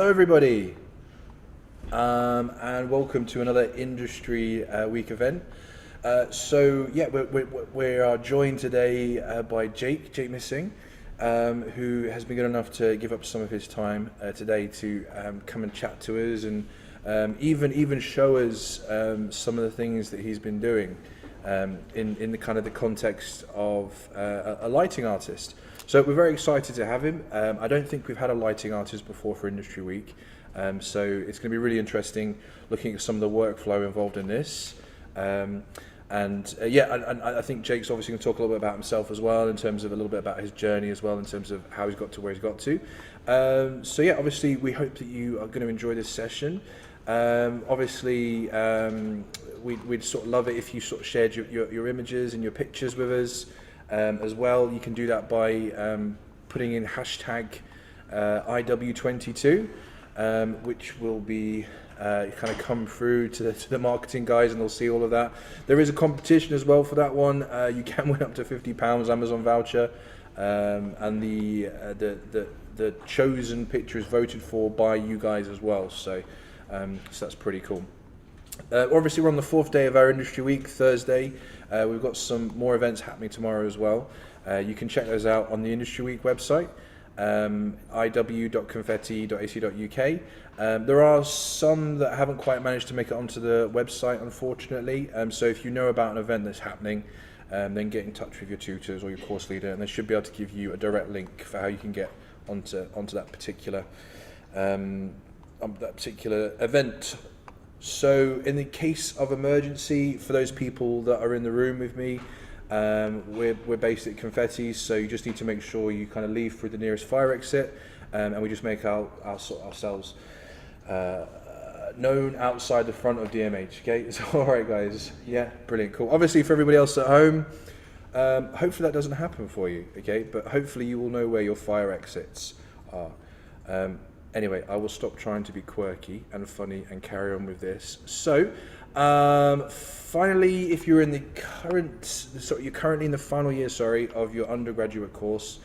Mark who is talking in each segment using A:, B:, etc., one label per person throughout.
A: Hello, everybody, and welcome to another Industry Week event. We are joined today by Jake Missing, who has been good enough to give up some of his time today to come and chat to us and even show us some of the things that he's been doing in the kind of the context of a lighting artist. So we're very excited to have him. I don't think we've had a lighting artist before for Industry Week, so it's going to be really interesting looking at some of the workflow involved in this. And I think Jake's obviously going to talk a little bit about himself as well, in terms of a little bit about his journey as well, in terms of how he's got to where he's got to. Obviously we hope that you are going to enjoy this session. We'd sort of love it if you sort of shared your images and your pictures with us as well. You can do that by putting in hashtag IW22, which will be kind of come through to the marketing guys, and they'll see all of that. There is a competition as well for that one. You can win up to £50 Amazon voucher, and the chosen picture is voted for by you guys as well. So that's pretty cool. Obviously, we're on the fourth day of our Industry Week, Thursday. We've got some more events happening tomorrow as well. You can check those out on the Industry Week website, iw.confetti.ac.uk. There are some that haven't quite managed to make it onto the website, unfortunately. So if you know about an event that's happening, then get in touch with your tutors or your course leader, and they should be able to give you a direct link for how you can get onto that particular event. So in the case of emergency, for those people that are in the room with me, we're based at Confetti, so you just need to make sure you kind of leave through the nearest fire exit, and we just make ourselves known outside the front of DMH. Okay, it's all right, guys. Yeah, brilliant, cool. Obviously, for everybody else at home, hopefully that doesn't happen for you. Okay, but hopefully you will know where your fire exits are. Anyway, I will stop trying to be quirky and funny and carry on with this. So, finally, if you're in you're currently in the final year, of your undergraduate course,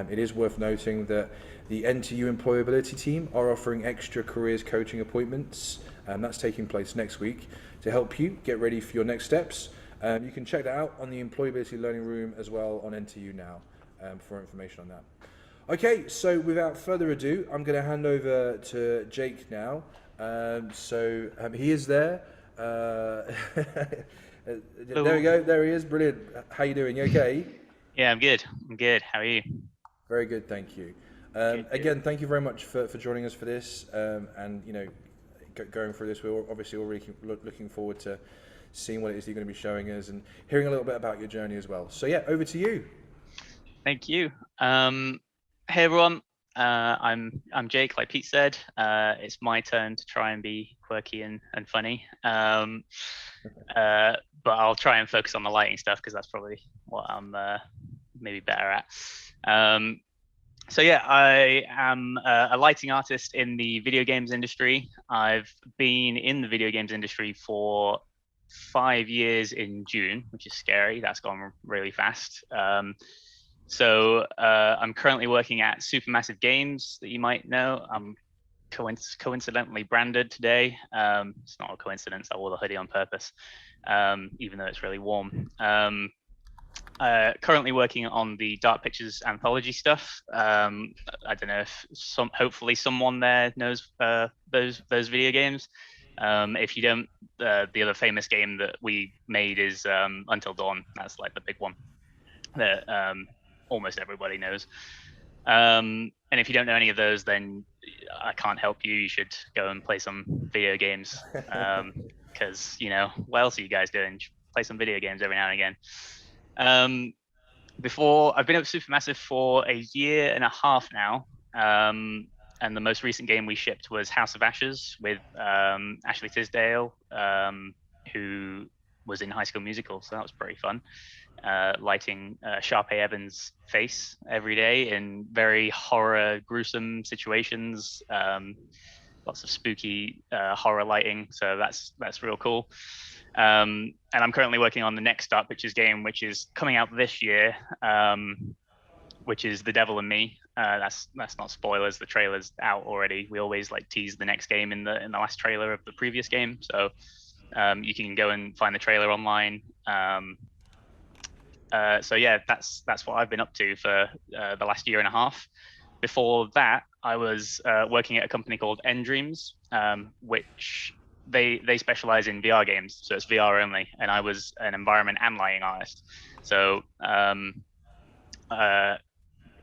A: it is worth noting that the NTU Employability team are offering extra careers coaching appointments, and that's taking place next week to help you get ready for your next steps. You can check that out on the Employability Learning Room as well on NTU now for information on that. Okay, so without further ado, I'm going to hand over to Jake now. He is there. There we go. There he is. Brilliant. How you doing? You okay?
B: Yeah, I'm good. How are you?
A: Very good, thank you.
B: Good.
A: Again, thank you very much for joining us for this, and going through this. We're obviously all really looking forward to seeing what it is you're going to be showing us and hearing a little bit about your journey as well. So yeah, over to you.
B: Thank you. Hey everyone, I'm Jake, like Pete said. It's my turn to try and be quirky and funny, but I'll try and focus on the lighting stuff because that's probably what I'm maybe better at. I am a lighting artist in the video games industry. I've been in the video games industry for 5 years in June, which is scary. That's gone really fast. I'm currently working at Supermassive Games that you might know. I'm coincidentally branded today. It's not a coincidence. I wore the hoodie on purpose, even though it's really warm. Currently working on the Dark Pictures anthology stuff. I don't know if hopefully someone there knows those video games. If you don't, the other famous game that we made is Until Dawn. That's like the big one that almost everybody knows. And if you don't know any of those, then I can't help you. You should go and play some video games, because what else are you guys doing? Play some video games every now and again. I've been at Supermassive for a year and a half now, and the most recent game we shipped was House of Ashes with Ashley Tisdale, who was in High School Musical, so that was pretty fun. Lighting Sharpay Evans' face every day in very horror, gruesome situations. Lots of spooky horror lighting, so that's real cool. And I'm currently working on the next Dark Pictures game, which is coming out this year, which is The Devil and Me. that's not spoilers. The trailer's out already. We always like tease the next game in the last trailer of the previous game, so you can go and find the trailer online. So yeah, that's what I've been up to for the last year and a half. Before that, I was working at a company called Endreams, which they specialize in VR games, so it's VR only. And I was an environment and lighting artist. So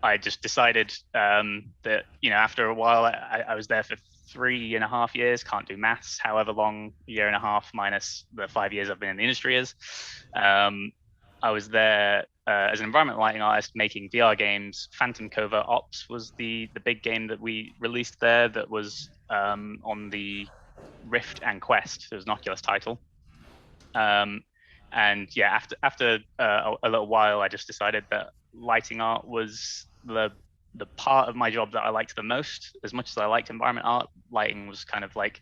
B: I just decided that after a while, I was there for 3.5 years. Can't do maths. However long, year and a half minus the 5 years I've been in the industry is. I was there as an environment lighting artist making VR games. Phantom Covert Ops was the big game that we released there. That was on the Rift and Quest. It was an Oculus title. And yeah, after a little while, I just decided that lighting art was the part of my job that I liked the most. As much as I liked environment art, lighting was kind of like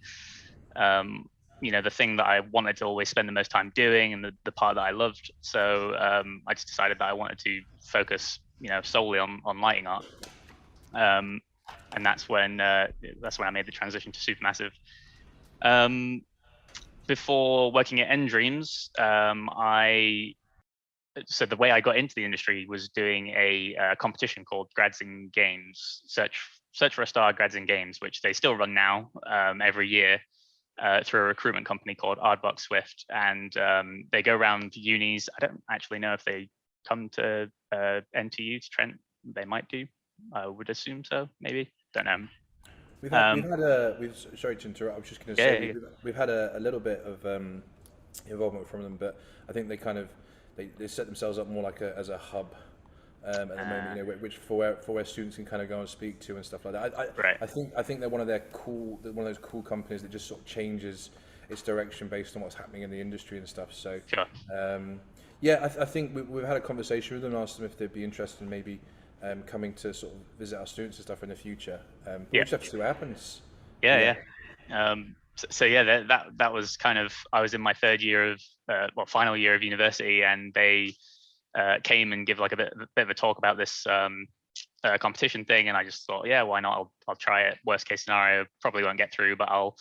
B: the thing that I wanted to always spend the most time doing, and the part that I loved. So I just decided that I wanted to focus solely on lighting art. And that's when I made the transition to Supermassive. Before working at Endreams, so the way I got into the industry was doing a competition called Grads in Games, Search for a Star Grads in Games, which they still run now every year through a recruitment company called Aardvark Swift. And they go around unis. I don't actually know if they come to NTU, to Trent. They might do. I would assume so, maybe. Don't know.
A: Sorry to interrupt. I was just going to
B: Yeah,
A: say
B: yeah.
A: we've had a little bit of involvement from them, but I think they set themselves up more like as a hub at the moment, which for where students can kind of go and speak to and stuff like that.
B: Right.
A: I think they're one of those cool companies that just sort of changes its direction based on what's happening in the industry and stuff. So
B: Sure.
A: yeah, I think we've had a conversation with them and asked them if they'd be interested in maybe coming to sort of visit our students and stuff in the future. But we'll just have to see what happens.
B: Yeah. So yeah, that was kind of, I was in my third year of final year of university, and they came and give like a bit of a talk about this competition thing, and I just thought, yeah, why not? I'll try it. Worst case scenario, probably won't get through, but I'll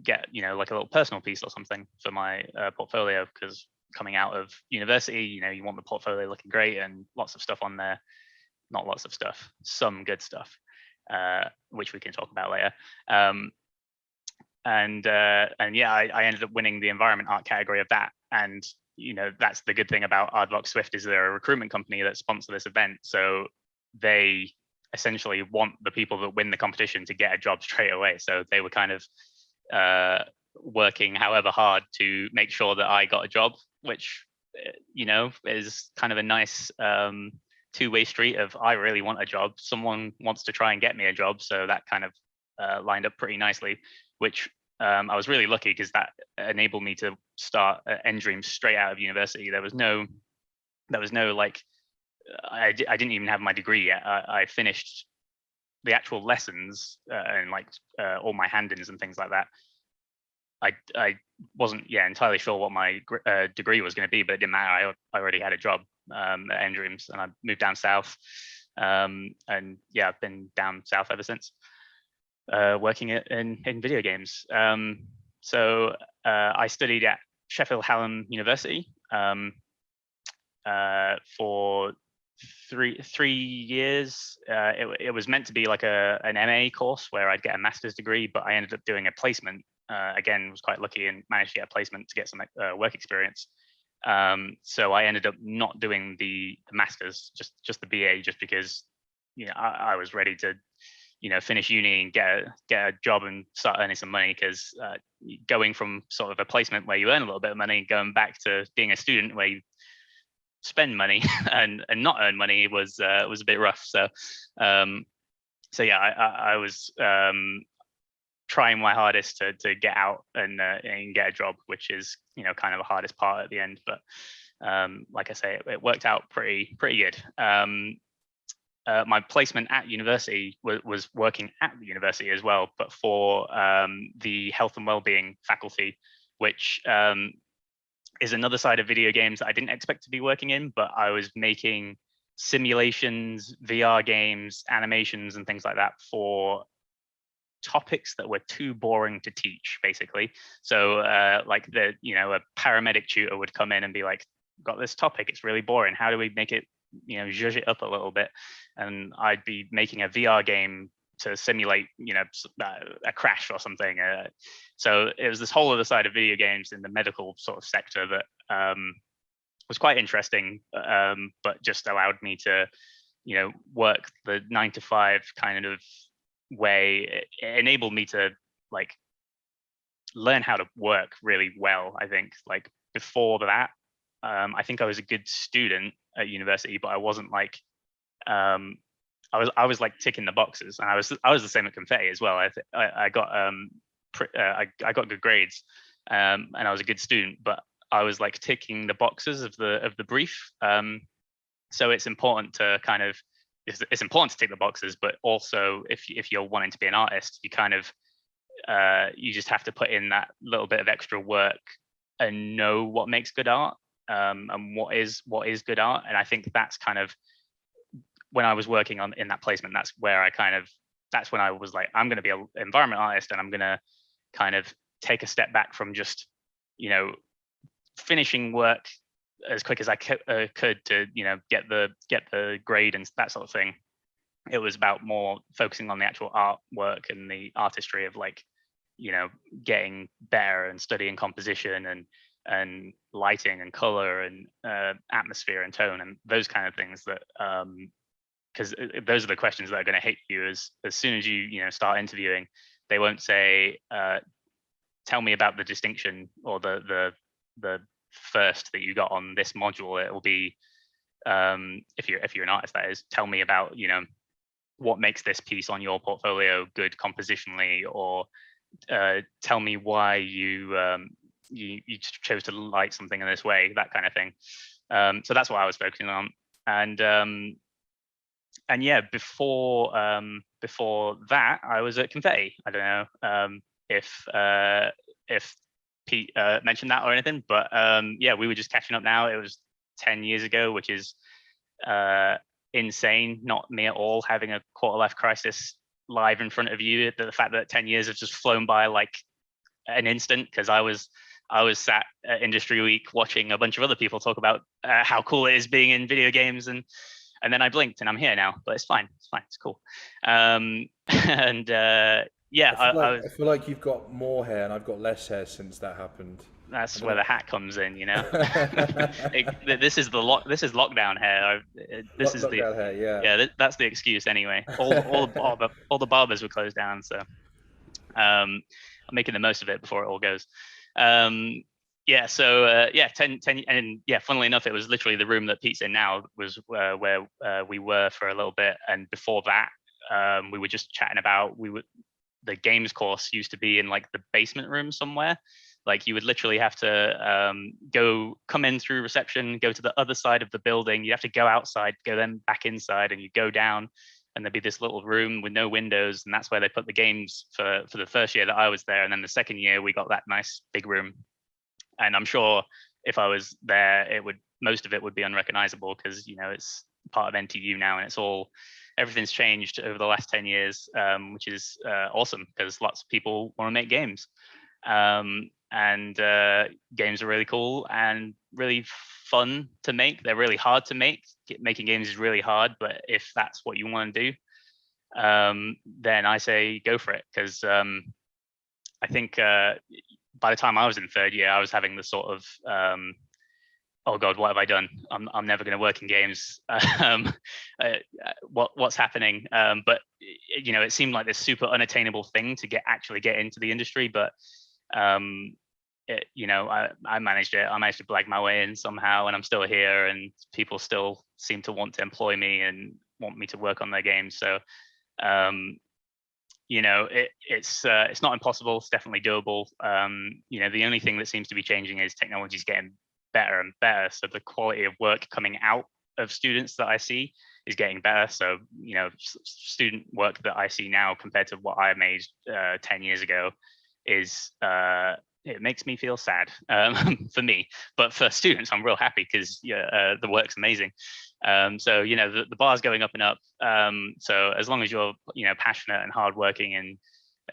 B: get like a little personal piece or something for my portfolio, because coming out of university, you want the portfolio looking great and lots of stuff on there. Not lots of stuff, some good stuff, which we can talk about later. And yeah, I ended up winning the environment art category of that. And that's the good thing about Aardvark Swift, is they're a recruitment company that sponsor this event, so they essentially want the people that win the competition to get a job straight away. So they were kind of working however hard to make sure that I got a job, which is kind of a nice two-way street of, I really want a job, someone wants to try and get me a job. So that kind of lined up pretty nicely, which I was really lucky, because that enabled me to start Endreams straight out of university. There was no like, I didn't even have my degree yet. I finished the actual lessons and like all my hand-ins and things like that. I wasn't entirely sure what my degree was going to be, but it didn't matter. I already had a job at Endreams, and I moved down south, and yeah, I've been down south ever since, working in video games. So I studied at Sheffield Hallam University for three years. It was meant to be like an MA course where I'd get a master's degree, but I ended up doing a placement. Again, was quite lucky and managed to get a placement to get some work experience. So I ended up not doing the master's, just the BA, just because I was ready to finish uni and get a job and start earning some money, because going from sort of a placement where you earn a little bit of money, going back to being a student where you spend money and not earn money was a bit rough. So yeah, I was trying my hardest to get out and get a job, which is kind of the hardest part at the end. But like I say, it worked out pretty good. My placement at university was working at the university as well, but for the health and wellbeing faculty, which is another side of video games that I didn't expect to be working in, but I was making simulations, VR games, animations, and things like that for topics that were too boring to teach, basically. So like a paramedic tutor would come in and be like, got this topic, it's really boring, how do we make it, zhuzh it up a little bit? And I'd be making a VR game to simulate a crash or something. So it was this whole other side of video games in the medical sort of sector that was quite interesting, but just allowed me to work the 9 to 5 kind of way. It enabled me to like learn how to work really well. I think like before that, I think I was a good student at university, but I wasn't like I was like ticking the boxes, and I was the same at Confetti as well. I got I got good grades, and I was a good student, but I was like ticking the boxes of the brief. So it's important to kind of it's important to tick the boxes, but also if you're wanting to be an artist, you kind of you just have to put in that little bit of extra work and know what makes good art, and what is good art. And I think that's kind of when I was working in that placement, that's when I was like, I'm going to be an environment artist, and I'm going to kind of take a step back from just finishing work as quick as I could to get the grade and that sort of thing. It was about more focusing on the actual artwork and the artistry of like getting better and studying composition and lighting and color and atmosphere and tone and those kind of things, that because those are the questions that are going to hit you as soon as you start interviewing. They won't say tell me about the distinction or the first that you got on this module. It will be if you're an artist, that is, tell me about what makes this piece on your portfolio good compositionally, or tell me why you chose to light something in this way, that kind of thing. So that's what I was focusing on. And yeah, before that, I was at Confetti. I don't know if Pete mentioned that or anything, but yeah, we were just catching up now. It was 10 years ago, which is insane. Not me at all, having a quarter life crisis live in front of you. The fact that 10 years have just flown by like an instant, because I was sat at Industry Week watching a bunch of other people talk about how cool it is being in video games, and then I blinked and I'm here now. But it's fine, it's cool. And yeah,
A: I feel like you've got more hair and I've got less hair since that happened.
B: That's where the hat comes in, This is lockdown hair.
A: Lockdown hair, yeah.
B: That's the excuse anyway. All the barbers were closed down, so I'm making the most of it before it all goes. Yeah, so 10, and yeah, funnily enough, it was literally the room that Pete's in now was where we were for a little bit, and before that, we were just chatting about the games course used to be in like the basement room somewhere. Like you would literally have to come in through reception, go to the other side of the building. You have to go outside, go then back inside, and you go down, and there'd be this little room with no windows, and that's where they put the games for the first year that I was there. And then the second year, we got that nice big room. And I'm sure if I was there, most of it would be unrecognizable, because it's part of NTU now, and everything's changed over the last 10 years, which is awesome, because lots of people want to make games. And games are really cool and really fun to make. They're really hard to make. Making games is really hard, but if that's what you want to do, then I say go for it, because I think by the time I was in third year, I was having the sort of oh God, what have I done? I'm never going to work in games. What's happening? But it seemed like this super unattainable thing to actually get into the industry. But I managed it. I managed to blag my way in somehow, and I'm still here. And people still seem to want to employ me and want me to work on their games. So it's not impossible. It's definitely doable. The only thing that seems to be changing is technology is getting better and better. So the quality of work coming out of students that I see is getting better. So, student work that I see now compared to what I made 10 years ago is it makes me feel sad for me. But for students, I'm real happy because the work's amazing. So the bar's going up and up. So as long as you're passionate and hardworking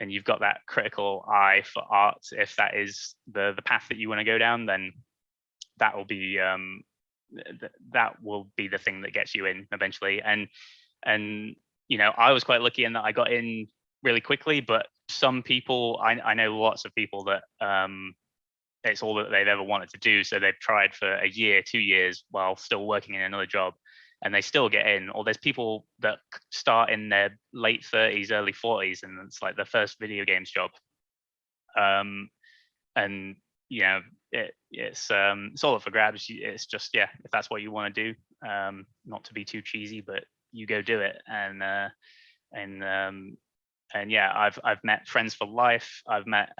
B: and you've got that critical eye for art, if that is the path that you want to go down, then that will be the thing that gets you in eventually. And I was quite lucky in that I got in really quickly, but some people, I know lots of people that it's all that they've ever wanted to do. So they've tried for a year, 2 years while still working in another job, and they still get in. Or there's people that start in their late 30s, early 40s, and it's like their first video games job. And it's all up for grabs. It's just, if that's what you want to do, not to be too cheesy, but you go do it. And yeah, I've met friends for life. I've met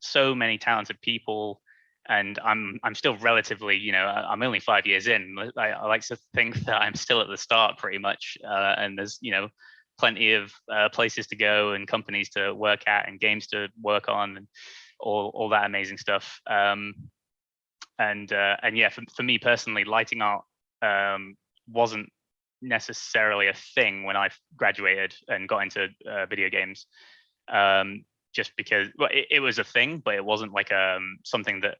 B: so many talented people, and I'm still relatively, I'm only 5 years in. I like to think that I'm still at the start pretty much, and there's plenty of places to go and companies to work at and games to work on and all that amazing stuff. And yeah, for me personally, lighting art wasn't necessarily a thing when I graduated and got into video games, just because it was a thing, but it wasn't like something that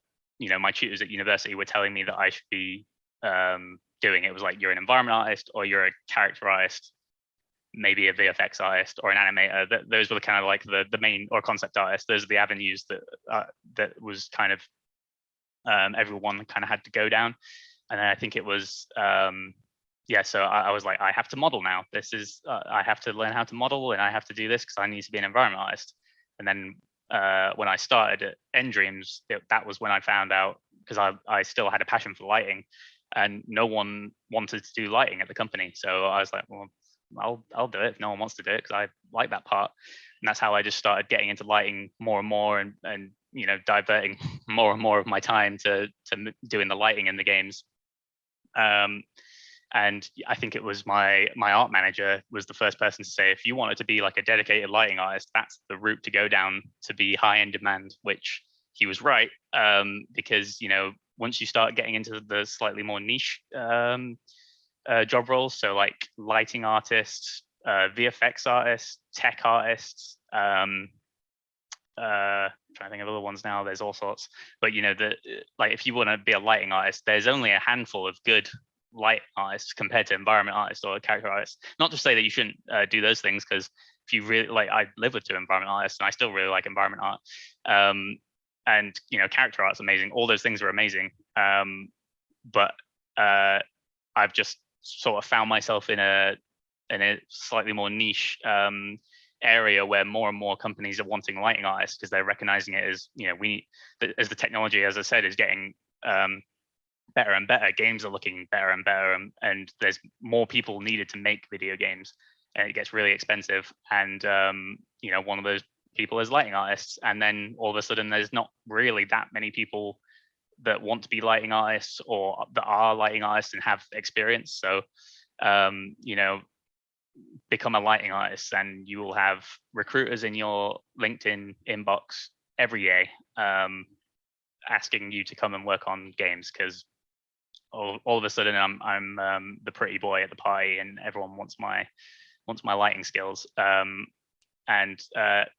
B: my tutors at university were telling me that I should be doing. It was like, you're an environment artist, or you're a character artist, maybe a VFX artist or an animator. Those were the kind of like the main, or concept artist. Those are the avenues that was kind of everyone kind of had to go down. And then I think it was so I was like, I have to model now. This is I have to learn how to model, and I have to do this because I need to be an environment artist. And then when I started at Endreams, that was when I found out, because I still had a passion for lighting, and no one wanted to do lighting at the company. So I was like, well, I'll do it if no one wants to do it, because I like that part. And that's how I just started getting into lighting more and more, and diverting more and more of my time to doing the lighting in the games. And I think it was my art manager was the first person to say, if you wanted to be like a dedicated lighting artist, that's the route to go down to be high in demand, which he was right. Because, once you start getting into the slightly more niche job roles, so like lighting artists, VFX artists, tech artists, trying to think of other ones now, there's all sorts. But like, if you want to be a lighting artist, there's only a handful of good light artists compared to environment artists or character artists. Not to say that you shouldn't do those things, because if you really like, I live with 2 environment artists and I still really like environment art. And character art's amazing. All those things are amazing. But I've just sort of found myself in a slightly more niche area where more and more companies are wanting lighting artists, because they're recognizing it as, as the technology, as I said, is getting better and better. Games are looking better and better, and there's more people needed to make video games, and it gets really expensive. And one of those people is lighting artists. And then all of a sudden, there's not really that many people that want to be lighting artists, or that are lighting artists and have experience. So become a lighting artist, and you will have recruiters in your LinkedIn inbox every day asking you to come and work on games, because all of a sudden I'm the pretty boy at the party, and everyone wants my lighting skills. And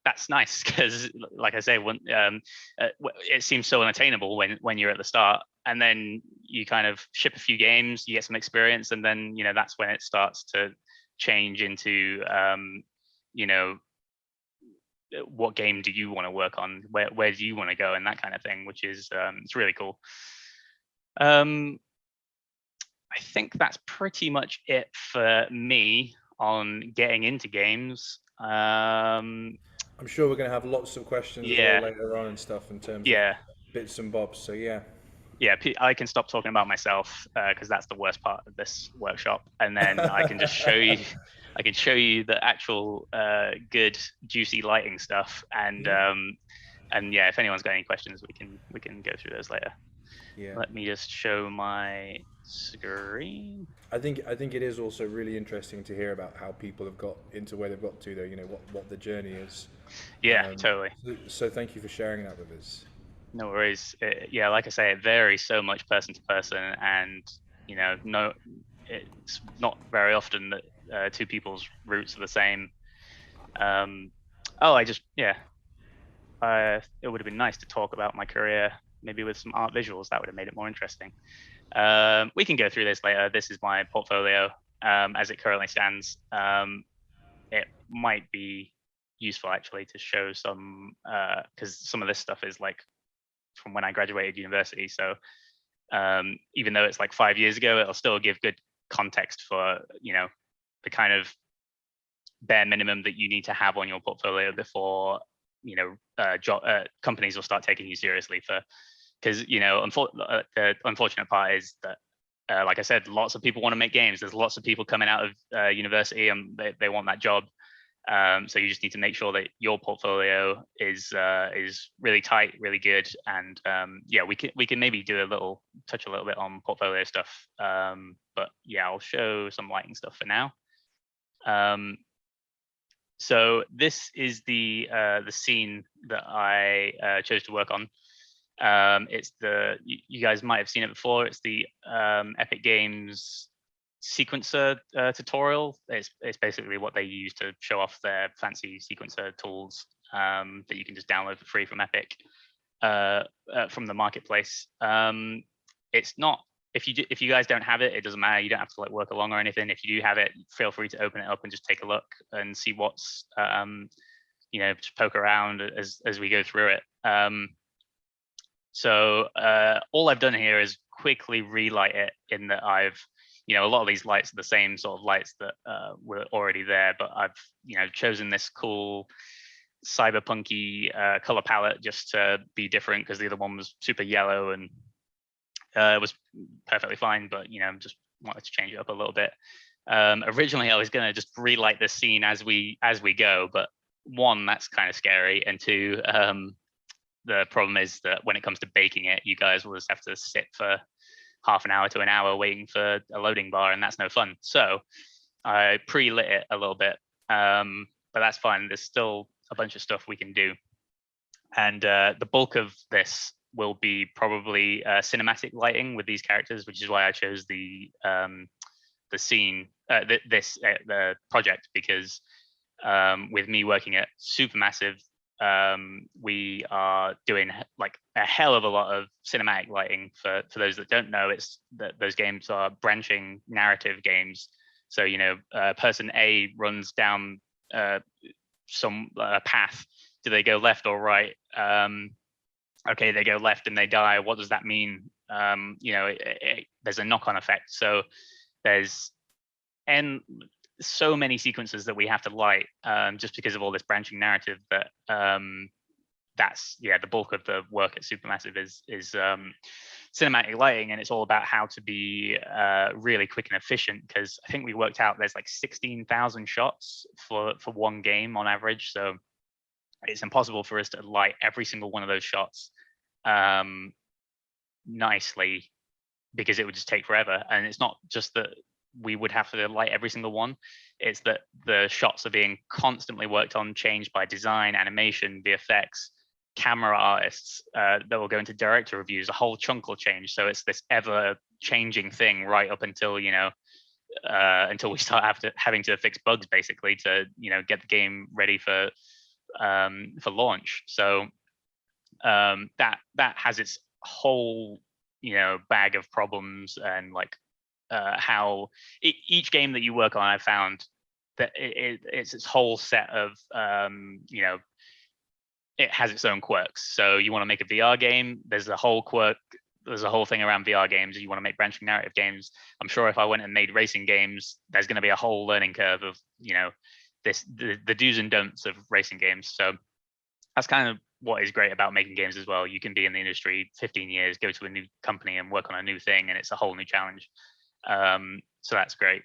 B: that's nice, because like I say, when it seems so unattainable when you're at the start, and then you kind of ship a few games, you get some experience, and then that's when it starts to change into what game do you want to work on, where do you want to go, and that kind of thing, which is it's really cool. I think that's pretty much it for me on getting into games.
A: I'm sure we're going to have lots of questions as well later on and stuff, in terms of bits and bobs. So yeah,
B: I can stop talking about myself, because that's the worst part of this workshop, and then I can just show you the actual good juicy lighting stuff, and And yeah, if anyone's got any questions, we can go through those later.
A: Yeah.
B: Let me just show my screen.
A: I think it is also really interesting to hear about how people have got into where they've got to, though. You know what the journey is.
B: Yeah, totally.
A: So thank you for sharing that with us.
B: No worries. Yeah, like I say, it varies so much person to person, and no, it's not very often that two people's routes are the same. Oh, it would have been nice to talk about my career, maybe with some art visuals. That would have made it more interesting. We can go through this later. This is my portfolio as it currently stands. It might be useful actually to show some, because some of this stuff is like from when I graduated university. So even though it's like 5 years ago, it'll still give good context for the kind of bare minimum that you need to have on your portfolio before companies will start taking you seriously. Because the unfortunate part is that like I said, lots of people want to make games. There's lots of people coming out of university and they want that job. So you just need to make sure that your portfolio is really tight, really good, and yeah, we can maybe touch a little bit on portfolio stuff. But yeah, I'll show some lighting stuff for now. So this is the scene that I chose to work on. It's you guys might have seen it before. It's the Epic Games sequencer tutorial. It's basically what they use to show off their fancy sequencer tools that you can just download for free from Epic from the marketplace. It's not, if you guys don't have it, it doesn't matter. You don't have to like work along or anything. If you do have it, feel free to open it up and just take a look and see what's just poke around as we go through it. So all I've done here is quickly relight it, in that I've, a lot of these lights are the same sort of lights that were already there, but I've, chosen this cool cyberpunky color palette just to be different, because the other one was super yellow and it was perfectly fine, but, just wanted to change it up a little bit. Originally, I was going to just relight this scene as we go, but one, that's kind of scary, and two, the problem is that when it comes to baking it, you guys will just have to sit for half an hour to an hour waiting for a loading bar, and that's no fun. So I pre-lit it a little bit, but that's fine. There's still a bunch of stuff we can do. And the bulk of this will be probably cinematic lighting with these characters, which is why I chose the scene, the project, because with me working at Supermassive, we are doing like a hell of a lot of cinematic lighting. For those that don't know, it's that those games are branching narrative games. So person A runs down some path. Do they go left or right? Okay, they go left and they die. What does that mean? There's a knock-on effect. So there's so many sequences that we have to light just because of all this branching narrative, that that's the bulk of the work at Supermassive is cinematic lighting, and it's all about how to be really quick and efficient, because I think we worked out there's like 16,000 shots for one game on average, so it's impossible for us to light every single one of those shots nicely, because it would just take forever. And it's not just that we would have to light every single one, it's that the shots are being constantly worked on, changed by design, animation, VFX, camera artists that will go into director reviews. A whole chunk will change, so it's this ever changing thing right up until until we start having to fix bugs, basically, to get the game ready for launch. So that has its whole bag of problems, and like how each game that you work on, I found that it's its whole set of it has its own quirks. So you want to make a VR game, there's a whole thing around VR games. You want to make branching narrative games, I'm sure if I went and made racing games, there's going to be a whole learning curve of the do's and don'ts of racing games. So that's kind of what is great about making games as well. You can be in the industry 15 years, go to a new company and work on a new thing, and it's a whole new challenge. So that's great.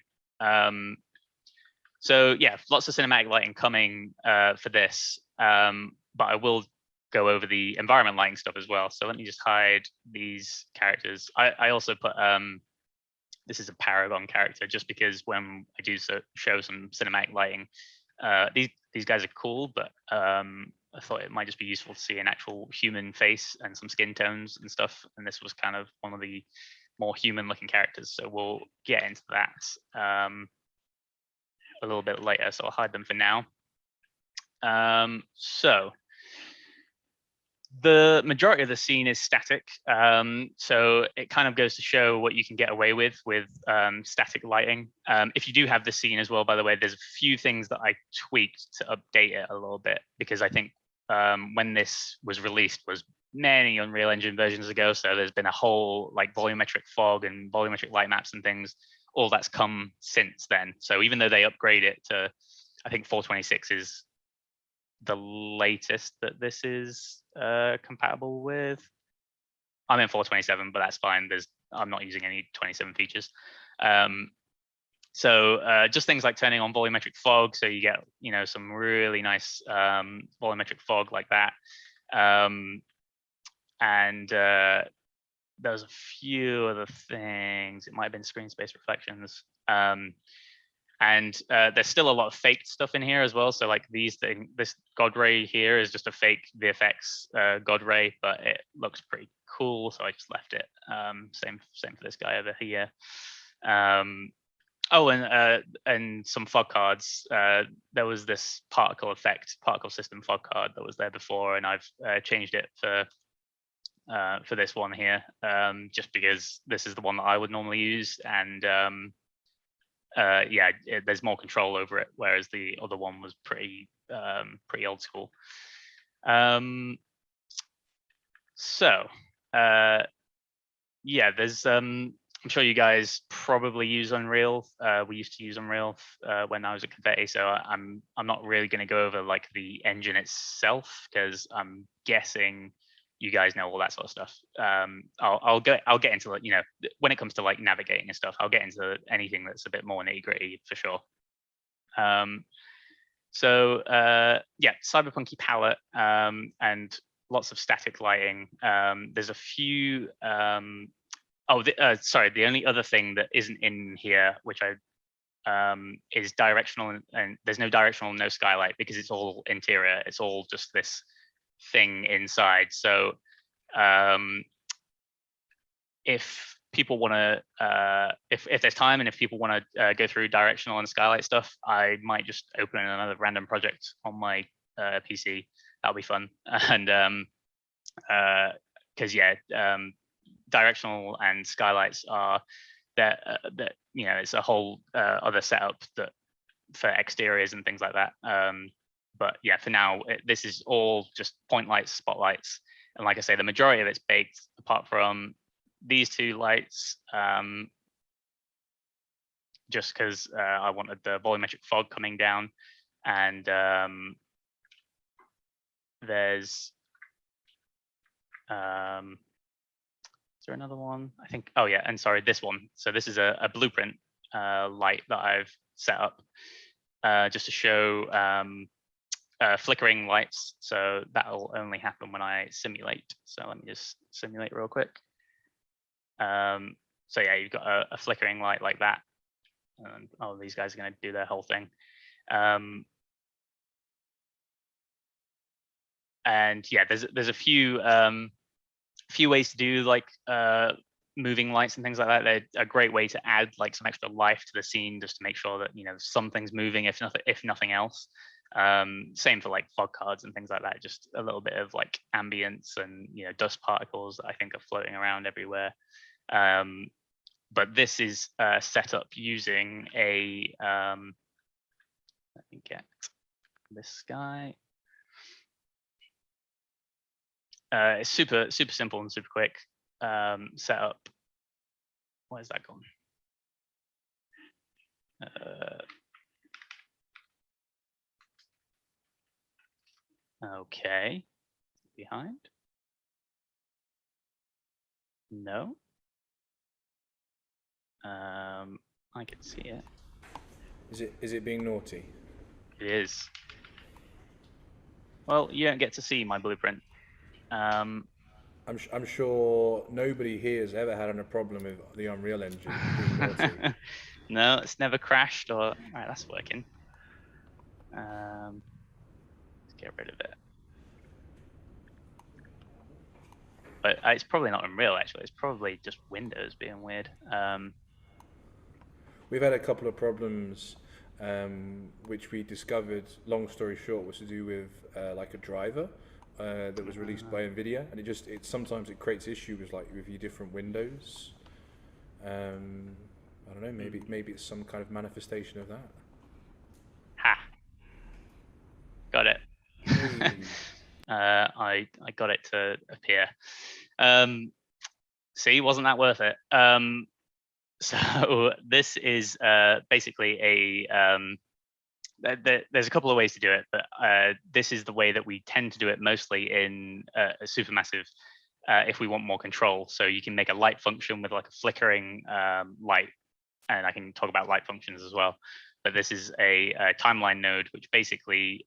B: So yeah, lots of cinematic lighting coming for this, but I will go over the environment lighting stuff as well. So let me just hide these characters. I also put this is a Paragon character just because when I do show some cinematic lighting, these guys are cool, but I thought it might just be useful to see an actual human face and some skin tones and stuff. And this was kind of one of the more human-looking characters. So we'll get into that a little bit later. So I'll hide them for now. So the majority of the scene is static. So it kind of goes to show what you can get away with static lighting. If you do have the scene as well, by the way, there's a few things that I tweaked to update it a little bit, because I think when this was released was many Unreal Engine versions ago. So there's been a whole like volumetric fog and volumetric light maps and things. All that's come since then. So even though they upgrade it to, I think 426 is the latest that this is compatible with. I'm in 427, but that's fine. I'm not using any 27 features. So just things like turning on volumetric fog, so you get some really nice volumetric fog like that. And there's a few other things. It might have been screen space reflections. And there's still a lot of fake stuff in here as well. So like this God ray here is just a fake VFX God ray, but it looks pretty cool, so I just left it. Same for this guy over here. Oh, and some fog cards. There was this particle system fog card that was there before, and I've changed it for this one here, just because this is the one that I would normally use, and yeah, there's more control over it, whereas the other one was pretty old school. So yeah, there's I'm sure you guys probably use Unreal. We used to use Unreal when I was at Confetti, so I'm not really going to go over like the engine itself, because I'm guessing you guys know all that sort of stuff. I'll get into like, when it comes to like navigating and stuff, I'll get into anything that's a bit more nitty gritty for sure. So yeah, cyberpunky palette and lots of static lighting. There's a few. Sorry, the only other thing that isn't in here, which is directional, and there's no directional, no skylight, because it's all interior. It's all just this thing inside. So if people want to, if there's time, and if people want to go through directional and skylight stuff, I might just open another random project on my PC. That'll be fun. And because yeah, directional and skylights are that it's a whole other setup that for exteriors and things like that. But yeah, for now, this is all just point lights, spotlights, and like I say, the majority of it's baked, apart from these two lights, just because I wanted the volumetric fog coming down, and there's is there another one? I think, oh yeah, and sorry, this one. So this is a blueprint light that I've set up just to show flickering lights. So that'll only happen when I simulate. So let me just simulate real quick. So yeah, you've got a flickering light like that. And oh, these guys are going to do their whole thing. And yeah, there's a few ways to do like moving lights and things like that. They're a great way to add like some extra life to the scene, just to make sure that something's moving, if nothing else. Same for like fog cards and things like that. Just a little bit of like ambience and dust particles that I think are floating around everywhere. But this is set up using a let me get this guy. It's super simple and super quick setup. Where's that gone? Okay, behind. No. I can see it.
A: Is it being naughty?
B: It is. Well, you don't get to see my blueprint.
A: I'm sure nobody here has ever had a problem with the Unreal Engine being naughty.
B: No, it's never crashed or right. That's working. Let's get rid of it. But it's probably not Unreal actually. It's probably just Windows being weird.
A: We've had a couple of problems, which we discovered. Long story short, was to do with like a driver that was released by NVIDIA, and it sometimes it creates issues like with your different windows. I don't know. Maybe it's some kind of manifestation of that.
B: Ha! Got it.
A: Hey.
B: I got it to appear. See, wasn't that worth it? So this is basically there's a couple of ways to do it, but this is the way that we tend to do it mostly in a supermassive if we want more control. So you can make a light function with like a flickering light, and I can talk about light functions as well. But this is a timeline node, which basically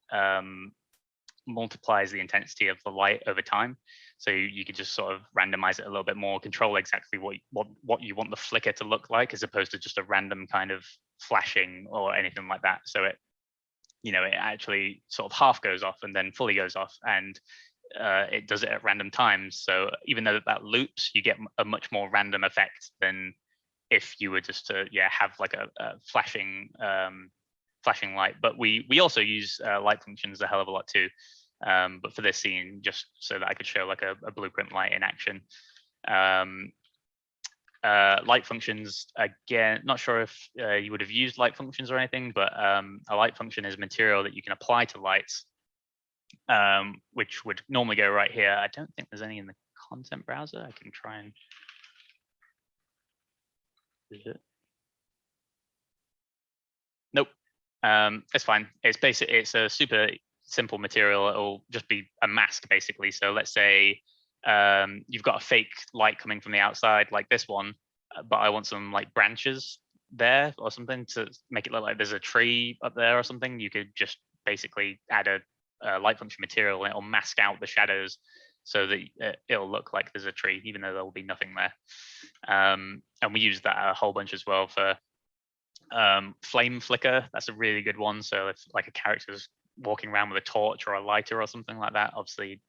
B: multiplies the intensity of the light over time. So you could just sort of randomize it a little bit more, control exactly what you want the flicker to look like, as opposed to just a random kind of flashing or anything like that. So it actually sort of half goes off and then fully goes off, and it does it at random times. So even though that loops, you get a much more random effect than if you were just to have like a flashing light. But we also use light functions a hell of a lot too. But for this scene, just so that I could show like a blueprint light in action. Light functions, again, not sure if you would have used light functions or anything, but a light function is material that you can apply to lights, which would normally go right here. I don't think there's any in the content browser. I can try and... Is it? Nope. It's fine. It's a super simple material. It'll just be a mask basically. So let's say you've got a fake light coming from the outside like this one, but I want some like branches there or something to make it look like there's a tree up there or something. You could just basically add a light function material, and it'll mask out the shadows so that it'll look like there's a tree, even though there will be nothing there. And we use that a whole bunch as well for flame flicker. That's a really good one. So if like a character's walking around with a torch or a lighter or something like that, obviously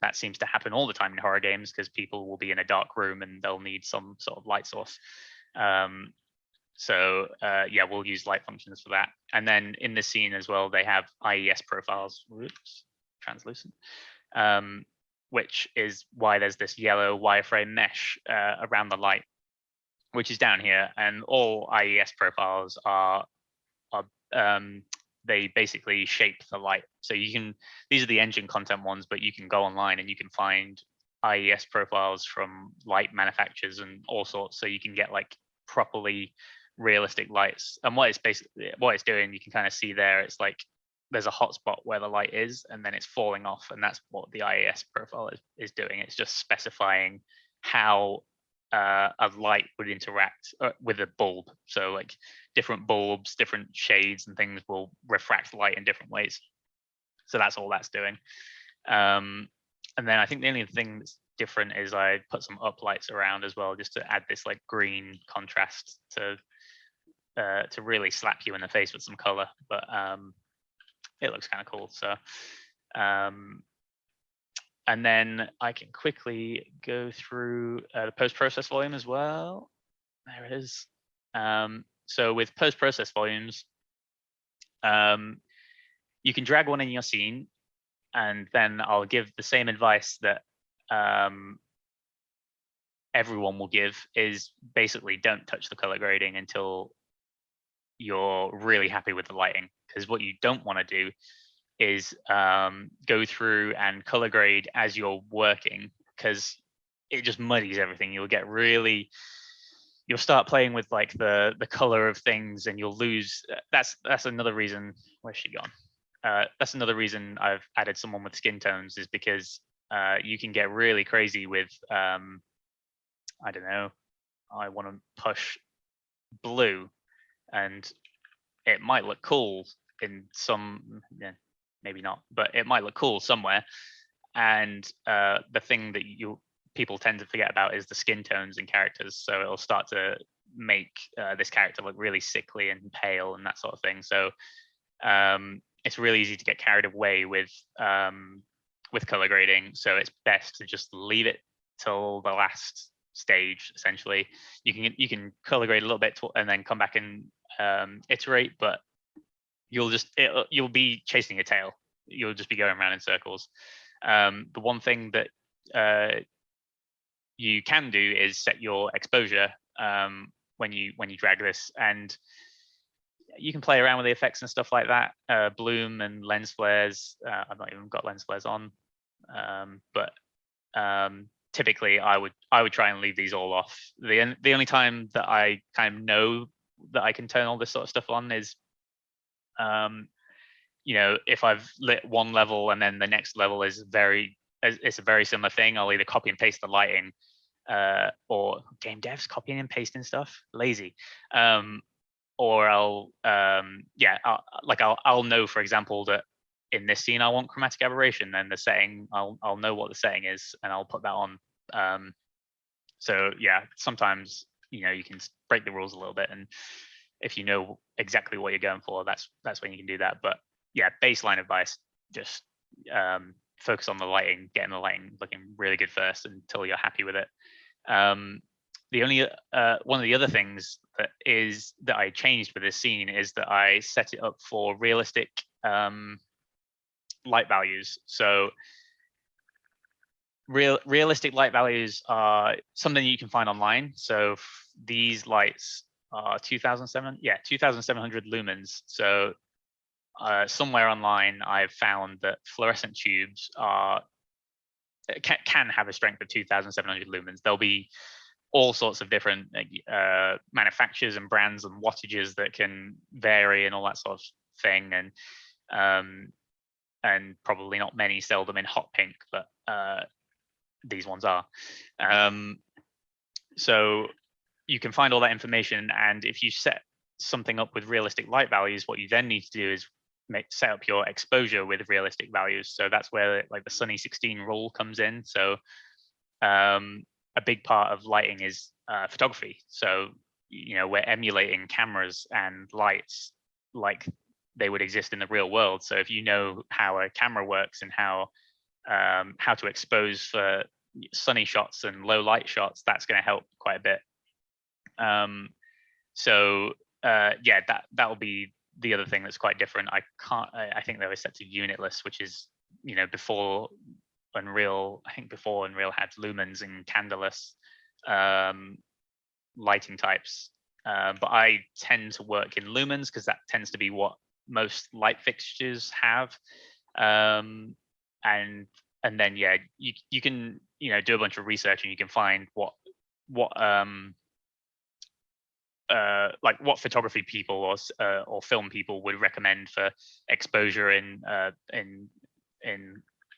B: that seems to happen all the time in horror games because people will be in a dark room and they'll need some sort of light source. So we'll use light functions for that. And then in this scene as well, they have Ies Profiles. Whoops, translucent. Which is why there's this yellow wireframe mesh around the light, which is down here. And all Ies profiles are they basically shape the light. So these are the engine content ones, but you can go online and you can find Ies profiles from light manufacturers and all sorts. So you can get like properly realistic lights. And what it's doing, you can kind of see there, it's like there's a hot spot where the light is, and then it's falling off. And that's what the Ies profile is doing. It's just specifying how a light would interact with a bulb. So like different bulbs, different shades and things will refract light in different ways. So that's all that's doing. And then I think the only thing that's different is I put some up lights around as well, just to add this like green contrast to really slap you in the face with some color. But it looks kind of cool. So and then I can quickly go through the post-process volume as well. There it is. So with post-process volumes, you can drag one in your scene, and then I'll give the same advice that everyone will give, is basically don't touch the color grading until you're really happy with the lighting. Because what you don't want to do is go through and color grade as you're working, because it just muddies everything. You'll start playing with like the color of things, and you'll lose. That's another reason. Where's she gone? That's another reason I've added someone with skin tones, is because you can get really crazy with I don't know, I want to push blue, and it might look cool in some, maybe not, but it might look cool somewhere. And the thing that people tend to forget about is the skin tones in characters. So it'll start to make this character look really sickly and pale and that sort of thing. So it's really easy to get carried away with color grading. So it's best to just leave it till the last stage. Essentially, you can color grade a little bit and then come back and iterate, but you'll be chasing your tail. You'll just be going around in circles. The one thing that you can do is set your exposure when you drag this, and you can play around with the effects and stuff like that. Bloom and lens flares. I've not even got lens flares on, but typically I would try and leave these all off. The only time that I kind of know that I can turn all this sort of stuff on is if I've lit one level and then the next level is it's a very similar thing, I'll either copy and paste the lighting, or game devs copying and pasting stuff, lazy. Or I'll know, for example, that in this scene I want chromatic aberration, then the setting, I'll know what the setting is and I'll put that on. So yeah, sometimes you can break the rules a little bit, and if you know exactly what you're going for, that's when you can do that. But yeah, baseline advice, just focus on the lighting, getting the lighting looking really good first until you're happy with it. The only one of the other things that I changed with this scene is that I set it up for realistic light values. So realistic light values are something you can find online. So these lights are 2,700 lumens. So somewhere online I've found that fluorescent tubes can have a strength of 2,700 lumens. There'll be all sorts of different manufacturers and brands and wattages that can vary and all that sort of thing, and probably not many sell them in hot pink, but these ones are. So you can find all that information, and if you set something up with realistic light values, what you then need to do is set up your exposure with realistic values. So that's where like the Sunny 16 rule comes in. So a big part of lighting is photography. So we're emulating cameras and lights like they would exist in the real world. So if you know how a camera works and how to expose for sunny shots and low light shots, that's going to help quite a bit. That will be the other thing that's quite different. I think they were set to unitless, which is before Unreal. I think before Unreal had lumens and candleless lighting types, but I tend to work in lumens because that tends to be what most light fixtures have. And then you can do a bunch of research and you can find what photography people or film people would recommend for exposure in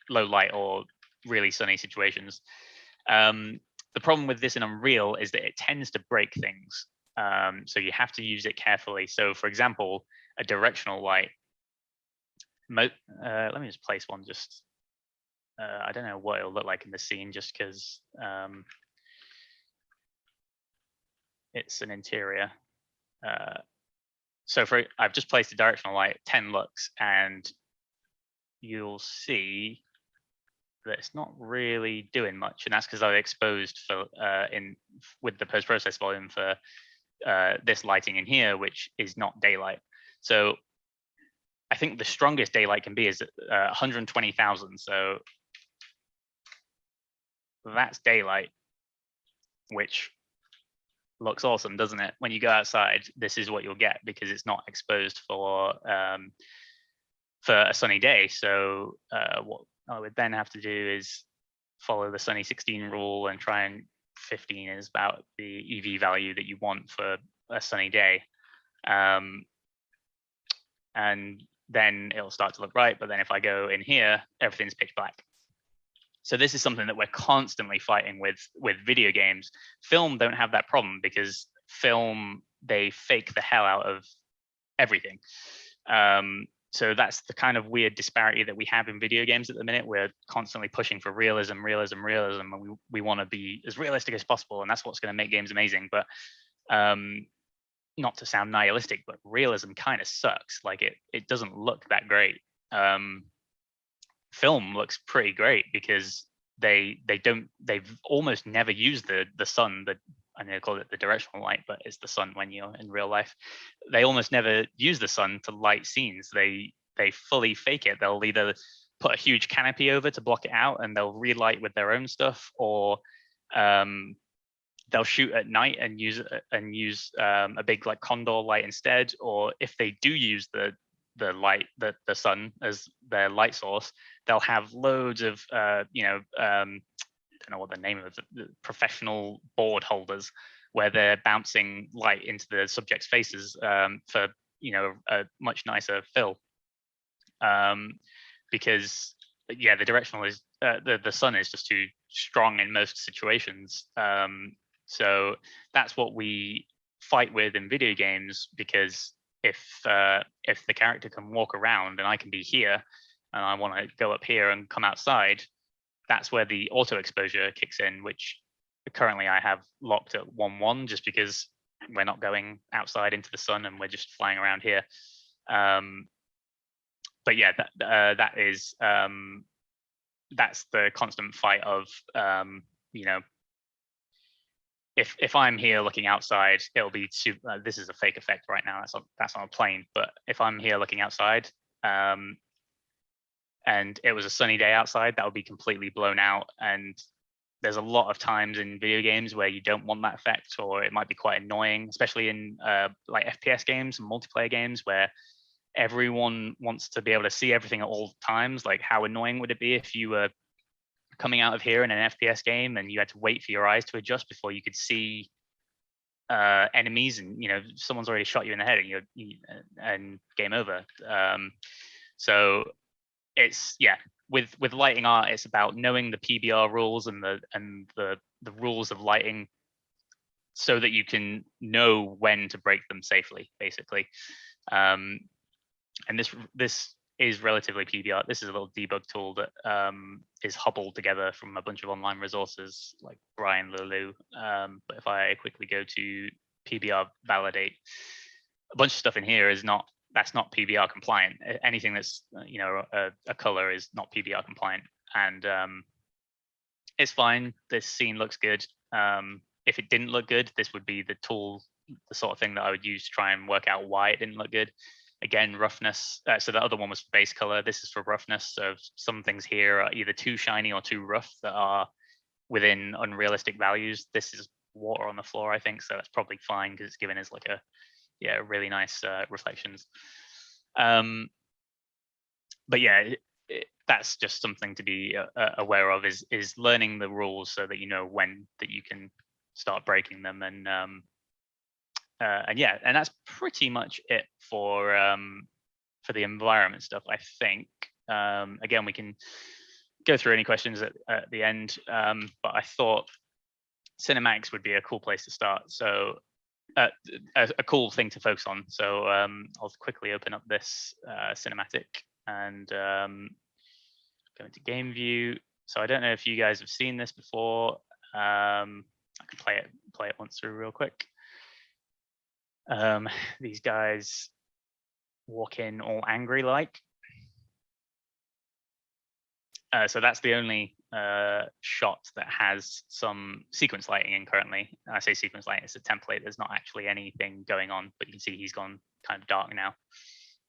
B: low light or really sunny situations. The problem with this in Unreal is that it tends to break things. So you have to use it carefully. So for example, a directional light, let me just place one just, I don't know what it'll look like in the scene just because it's an interior. So I've just placed a directional light, 10 lux, and you'll see that it's not really doing much, and that's because I've exposed with the post-process volume for this lighting in here, which is not daylight. So I think the strongest daylight can be is 120,000. So that's daylight, which looks awesome, doesn't it? When you go outside, this is what you'll get because it's not exposed for a sunny day. So what I would then have to do is follow the Sunny 16 rule and try and 15 is about the EV value that you want for a sunny day. And then it'll start to look right. But then if I go in here, everything's pitch black. So this is something that we're constantly fighting with video games. Film don't have that problem because film, they fake the hell out of everything. So that's the kind of weird disparity that we have in video games at the minute. We're constantly pushing for realism, and we want to be as realistic as possible, and that's what's going to make games amazing. But not to sound nihilistic, but realism kind of sucks. Like it doesn't look that great. Film looks pretty great because they've almost never used the sun. I know they call it the directional light, but it's the sun when you're in real life. They almost never use the sun to light scenes. They fully fake it. They'll either put a huge canopy over to block it out, and they'll relight with their own stuff, or they'll shoot at night and use a big like condor light instead. Or if they do use the light, the sun as their light source, they'll have loads of I don't know what the name of the professional board holders, where they're bouncing light into the subject's faces for a much nicer fill. Because the directional is the sun is just too strong in most situations. So that's what we fight with in video games, because if the character can walk around and I can be here and I want to go up here and come outside, that's where the auto exposure kicks in, which currently I have locked at 1:1, just because we're not going outside into the sun and we're just flying around here. But yeah, that is that's the constant fight of if I'm here looking outside, it'll be this is a fake effect right now. That's on a plane. But if I'm here looking outside, and it was a sunny day outside, that would be completely blown out. And there's a lot of times in video games where you don't want that effect, or it might be quite annoying, especially in like FPS games and multiplayer games, where everyone wants to be able to see everything at all times. Like, how annoying would it be if you were coming out of here in an FPS game and you had to wait for your eyes to adjust before you could see enemies, and someone's already shot you in the head and game over. So it's with lighting art, it's about knowing the PBR rules and the rules of lighting, so that you can know when to break them safely, basically. And this is relatively PBR. This is a little debug tool that is hobbled together from a bunch of online resources like Brian Lulu. But if I quickly go to PBR validate, a bunch of stuff in here that's not PBR compliant. Anything that's a color is not PBR compliant, and it's fine. This scene looks good. If it didn't look good, this would be the tool, the sort of thing that I would use to try and work out why it didn't look good. Again, roughness. So the other one was for base color. This is for roughness. So some things here are either too shiny or too rough that are within unrealistic values. This is water on the floor, I think, so that's probably fine because it's given as like a really nice reflections. But yeah, that's just something to be aware of, is learning the rules so that you know when that you can start breaking them. And that's pretty much it for the environment stuff, I think. Again, we can go through any questions at the end, but I thought cinematics would be a cool place to start. So a cool thing to focus on. So I'll quickly open up this cinematic and go into game view. So I don't know if you guys have seen this before. I can play it once through real quick. These guys walk in all angry like. So that's the only shot that has some sequence lighting in currently. I say sequence lighting, it's a template. There's not actually anything going on, but you can see he's gone kind of dark now.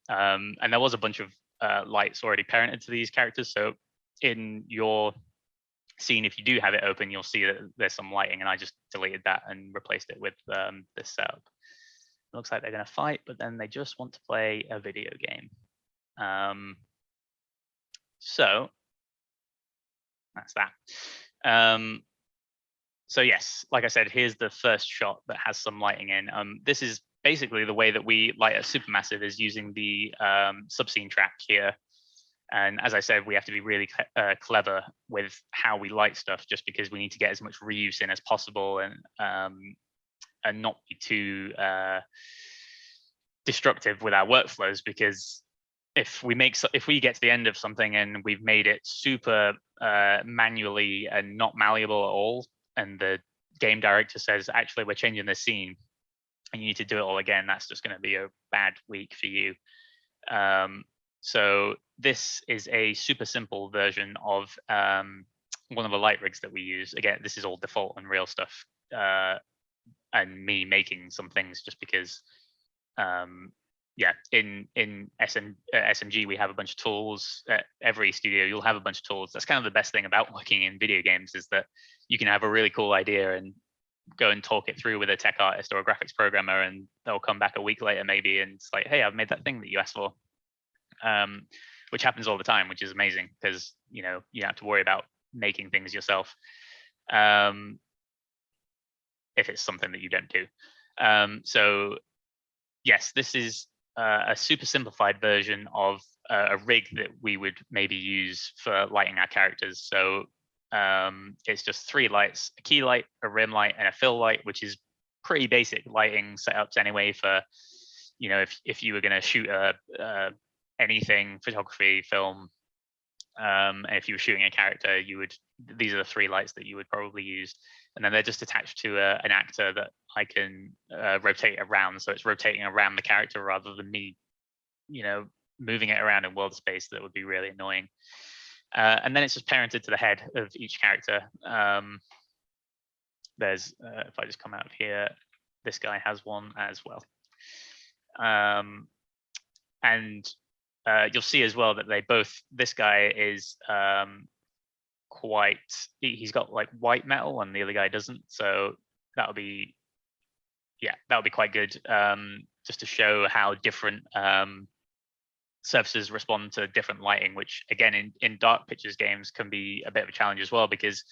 B: And there was a bunch of lights already parented to these characters. So in your scene, if you do have it open, you'll see that there's some lighting, and I just deleted that and replaced it with this setup. It looks like they're going to fight, but then they just want to play a video game. So that's that. So yes, like I said, here's the first shot that has some lighting in. This is basically the way that we light a supermassive, is using the subscene track here. And as I said, we have to be really clever with how we light stuff, just because we need to get as much reuse in as possible, and not be too destructive with our workflows, because if we get to the end of something and we've made it super manually and not malleable at all, and the game director says, actually, we're changing this scene and you need to do it all again, that's just going to be a bad week for you. So this is a super simple version of one of the light rigs that we use. Again, this is all default Unreal stuff, and me making some things just because yeah, in SMG we have a bunch of tools. At every studio you'll have a bunch of tools. That's kind of the best thing about working in video games, is that you can have a really cool idea and go and talk it through with a tech artist or a graphics programmer, and they'll come back a week later maybe and it's like, hey, I've made that thing that you asked for, which happens all the time, which is amazing because you don't have to worry about making things yourself if it's something that you don't do. So yes, this is a super simplified version of a rig that we would maybe use for lighting our characters. So it's just 3 lights: a key light, a rim light, and a fill light, which is pretty basic lighting setups anyway for, if you were going to shoot anything, photography, film, and if you were shooting a character, these are the 3 lights that you would probably use. And then they're just attached to an actor that I can rotate around. So it's rotating around the character rather than me, moving it around in world space. That would be really annoying. And then it's just parented to the head of each character. There's, if I just come out of here, this guy has one as well. And you'll see as well that this guy is he's got like white metal and the other guy doesn't. So that'll be quite good, just to show how different surfaces respond to different lighting, which again in dark pictures games can be a bit of a challenge as well, because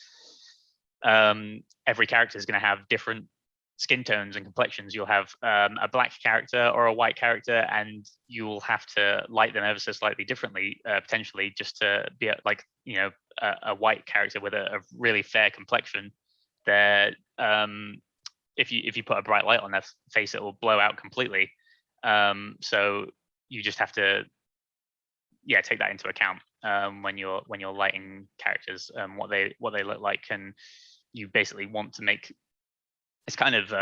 B: every character is going to have different skin tones and complexions. You'll have a black character or a white character, and you'll have to light them ever so slightly differently, potentially, just to be a white character with a really fair complexion. There, if you put a bright light on their face, it will blow out completely. So you just have to take that into account when you're lighting characters, what they look like. And you basically want to make, it's kind of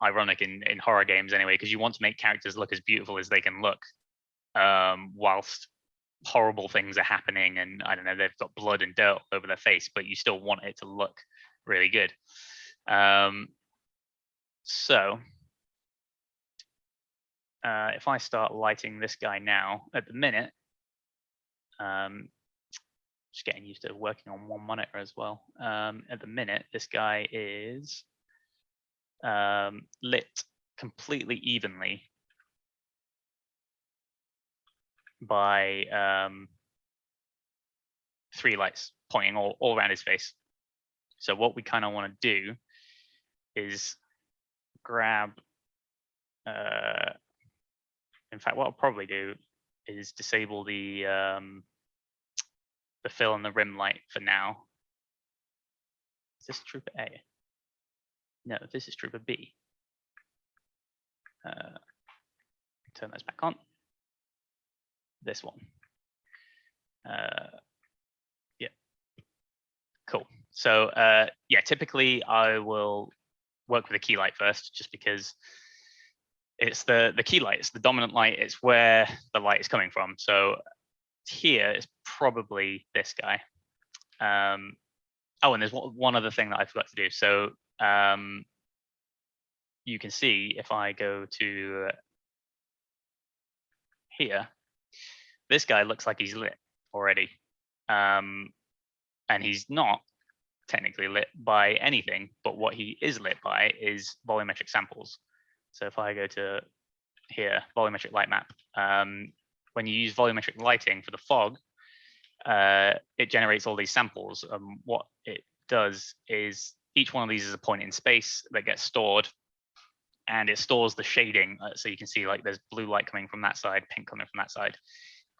B: ironic in horror games anyway, because you want to make characters look as beautiful as they can look, whilst horrible things are happening, and I don't know, they've got blood and dirt all over their face, but you still want it to look really good. So if I start lighting this guy now, at the minute, just getting used to working on one monitor as well. At the minute, this guy is lit completely evenly by 3 lights pointing all around his face. So what we kind of want to do is grab, in fact, what I'll probably do is disable the fill and the rim light for now. Is this Trooper A? No, this is Trooper B. Turn those back on. This one. Yeah. Cool. So typically I will work with a key light first, just because it's the key light, it's the dominant light, it's where the light is coming from. So here is probably this guy. Oh, and there's one other thing that I forgot to do. So you can see if I go to here, this guy looks like he's lit already. And he's not technically lit by anything, but what he is lit by is volumetric samples. So if I go to here, volumetric light map, when you use volumetric lighting for the fog, it generates all these samples. What it does is each one of these is a point in space that gets stored, and it stores the shading. So you can see like there's blue light coming from that side, pink coming from that side.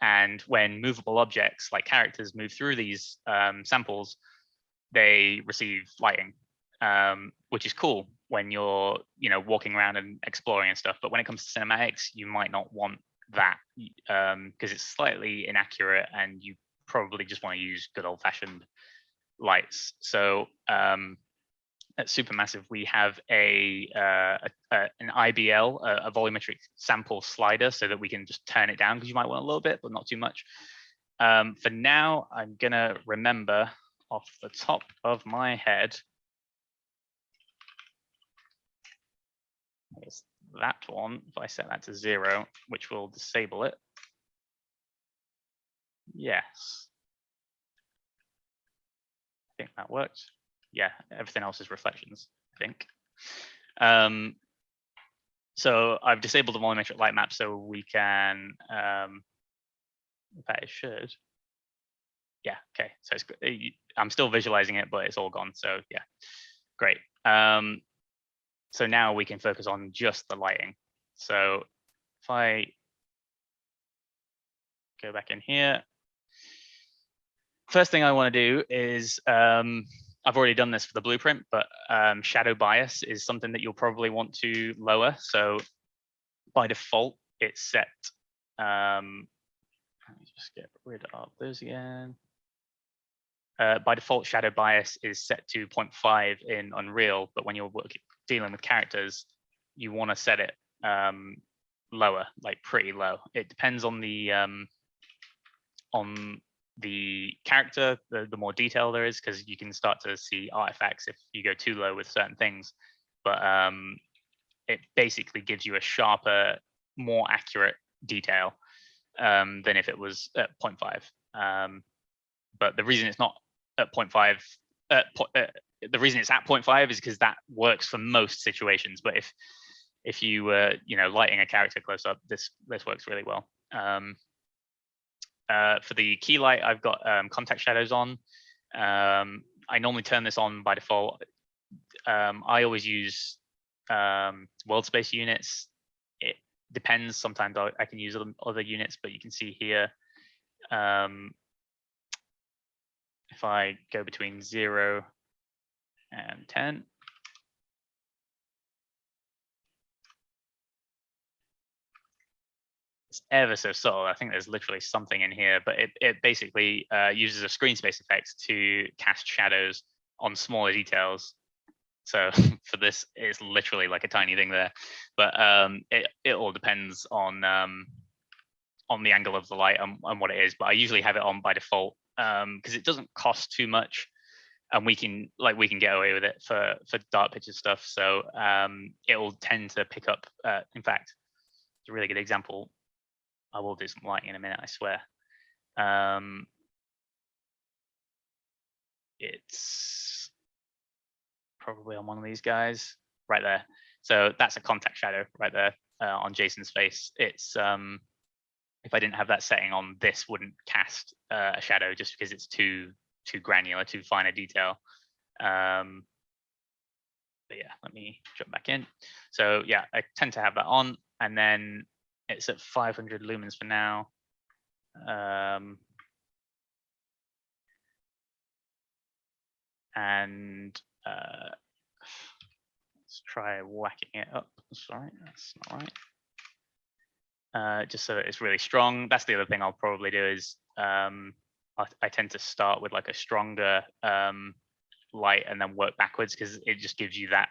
B: And when movable objects like characters move through these samples, they receive lighting, which is cool when you're walking around and exploring and stuff. But when it comes to cinematics, you might not want that because it's slightly inaccurate, and you probably just want to use good old-fashioned lights. So at Supermassive, we have an IBL, a volumetric sample slider, so that we can just turn it down because you might want a little bit, but not too much. For now, I'm gonna remember off the top of my head. Here's that one. If I set that to 0, which will disable it. Yes. I think that worked. Yeah, everything else is reflections, I think. So I've disabled the volumetric light map so we can, in fact, it should. Yeah, okay, so it's, I'm still visualizing it, but it's all gone, so yeah, great. So now we can focus on just the lighting. So if I go back in here, first thing I want to do is, I've already done this for the blueprint, but shadow bias is something that you'll probably want to lower. So by default, it's set, let me just get rid of those again. By default, shadow bias is set to 0.5 in Unreal, but when you're dealing with characters, you want to set it lower, like pretty low. It depends on the character, the more detail there is, because you can start to see artifacts if you go too low with certain things. But it basically gives you a sharper, more accurate detail than if it was at 0.5. But the reason it's not at 0.5, the reason it's at 0.5 is because that works for most situations. But if you were, lighting a character close up, this works really well. For the key light, I've got contact shadows on. I normally turn this on by default. I always use world space units. It depends. Sometimes I can use other units, but you can see here, if I go between 0 and 10, it's ever so subtle. I think there's literally something in here, but it basically uses a screen space effect to cast shadows on smaller details. So for this, it's literally like a tiny thing there, but it all depends on the angle of the light and what it is. But I usually have it on by default because it doesn't cost too much, and we can get away with it for dark picture stuff. So it will tend to pick up. In fact, it's a really good example. I will do some lighting in a minute, I swear. It's probably on one of these guys right there. So that's a contact shadow right there on Jason's face. It's if I didn't have that setting on, this wouldn't cast a shadow just because it's too granular, too fine a detail. But yeah, let me jump back in. So yeah, I tend to have that on, and then it's at 500 lumens for now. And let's try whacking it up. Sorry, that's not right. Just so that it's really strong. That's the other thing I'll probably do is I tend to start with like a stronger light and then work backwards, because it just gives you that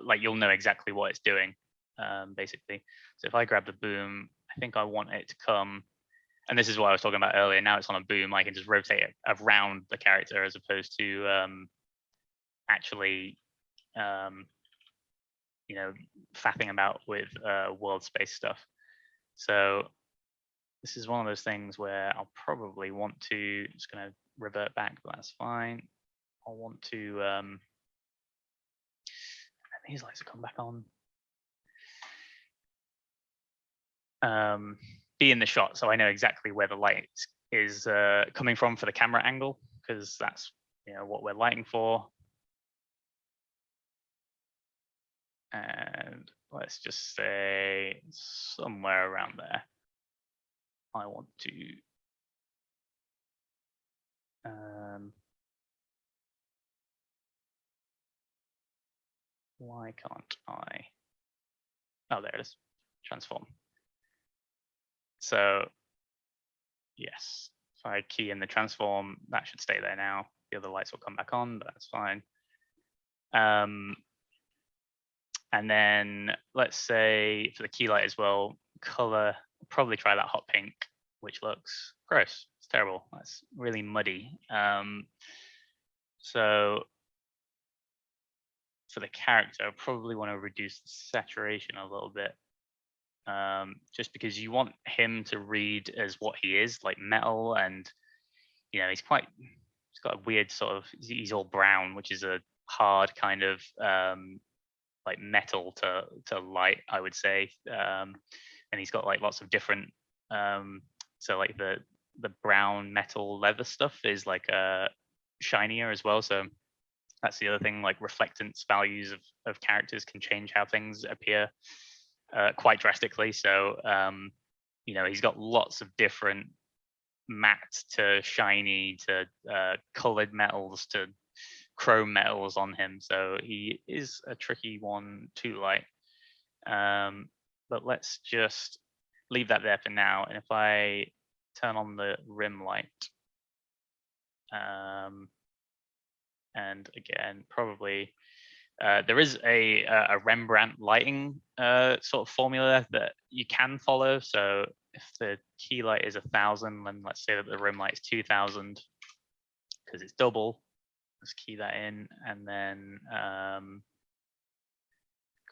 B: like you'll know exactly what it's doing basically. So if I grab the boom, I think I want it to come, and this is what I was talking about earlier. Now it's on a boom, I can just rotate it around the character as opposed to actually faffing about with world space stuff. So this is one of those things where I'll probably want to, just going to revert back, but that's fine. I'll want to, and these lights will come back on. Be in the shot, so I know exactly where the light is coming from for the camera angle, because that's what we're lighting for. And let's just say somewhere around there. I want to why can't I? Oh, there it is. Transform. So yes, if I key in the transform, that should stay there now. The other lights will come back on, but that's fine. And then let's say for the key light as well, color, probably try that hot pink, which looks gross. It's terrible. That's really muddy. So for the character, I probably want to reduce the saturation a little bit. Just because you want him to read as what he is, like metal, and he's got a weird sort of, he's all brown, which is a hard kind of like metal to light, I would say. And he's got like lots of different so like the brown metal leather stuff is like shinier as well. So that's the other thing, like reflectance values of characters can change how things appear quite drastically. So he's got lots of different matte to shiny to colored metals to chrome metals on him. So he is a tricky one to light. But let's just leave that there for now. And if I turn on the rim light, and again, probably there is a Rembrandt lighting sort of formula that you can follow. So if the key light is 1,000, then let's say that the rim light is 2,000 because it's double. Let's key that in, and then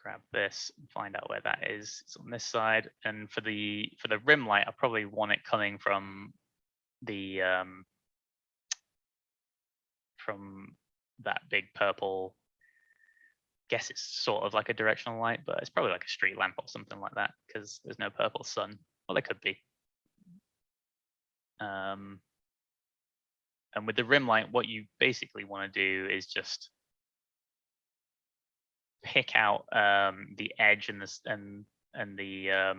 B: grab this and find out where that is. It's on this side. And for the rim light, I probably want it coming from the from that big purple. Guess it's sort of like a directional light, but it's probably like a street lamp or something like that because there's no purple sun. Well, there could be. And with the rim light, what you basically want to do is just pick out the edge and the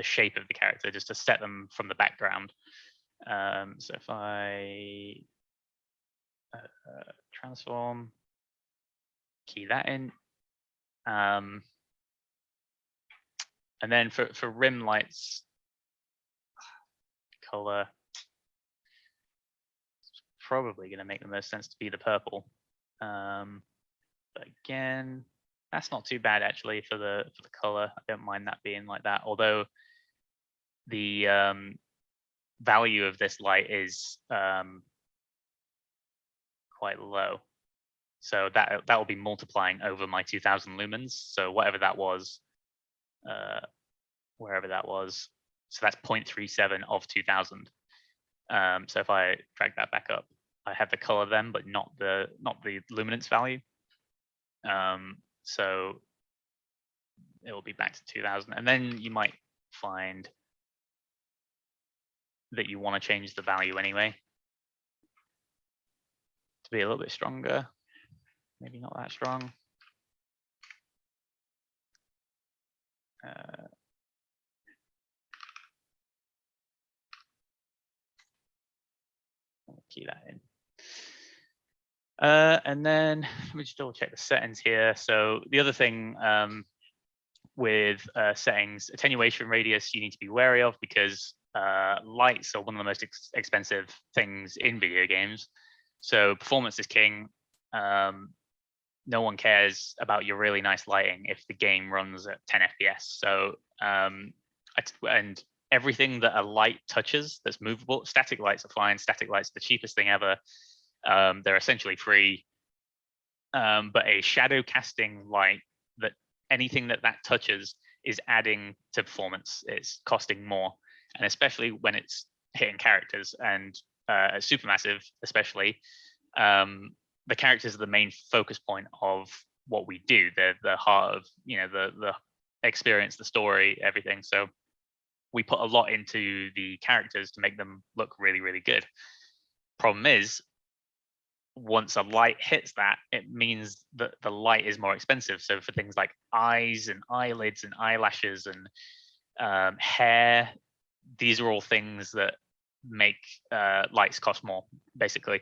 B: shape of the character, just to set them from the background. So if I transform, key that in, and then for rim lights, color, it's probably going to make the most sense to be the purple. But again, that's not too bad actually for the color. I don't mind that being like that. Although the value of this light is quite low, so that will be multiplying over my 2,000 lumens. So whatever that was, wherever that was, so that's 0.37 of 2,000. So if I drag that back up, I have the color then, but not the luminance value. So it will be back to 2,000, and then you might find that you want to change the value anyway to be a little bit stronger. Maybe not that strong. Key that in. And then let me just double check the settings here. So the other thing with settings, attenuation radius, you need to be wary of, because lights are one of the most expensive things in video games. So performance is king. No one cares about your really nice lighting if the game runs at 10 FPS. So and everything that a light touches that's movable, static lights are fine. Static lights are the cheapest thing ever. They're essentially free. But a shadow casting light, that anything that touches is adding to performance. It's costing more, and especially when it's hitting characters and Supermassive, especially. The characters are the main focus point of what we do. They're the heart of the experience, the story, everything. So we put a lot into the characters to make them look really, really good. Problem is, once a light hits that, it means that the light is more expensive. So for things like eyes and eyelids and eyelashes and hair, these are all things that make lights cost more, basically.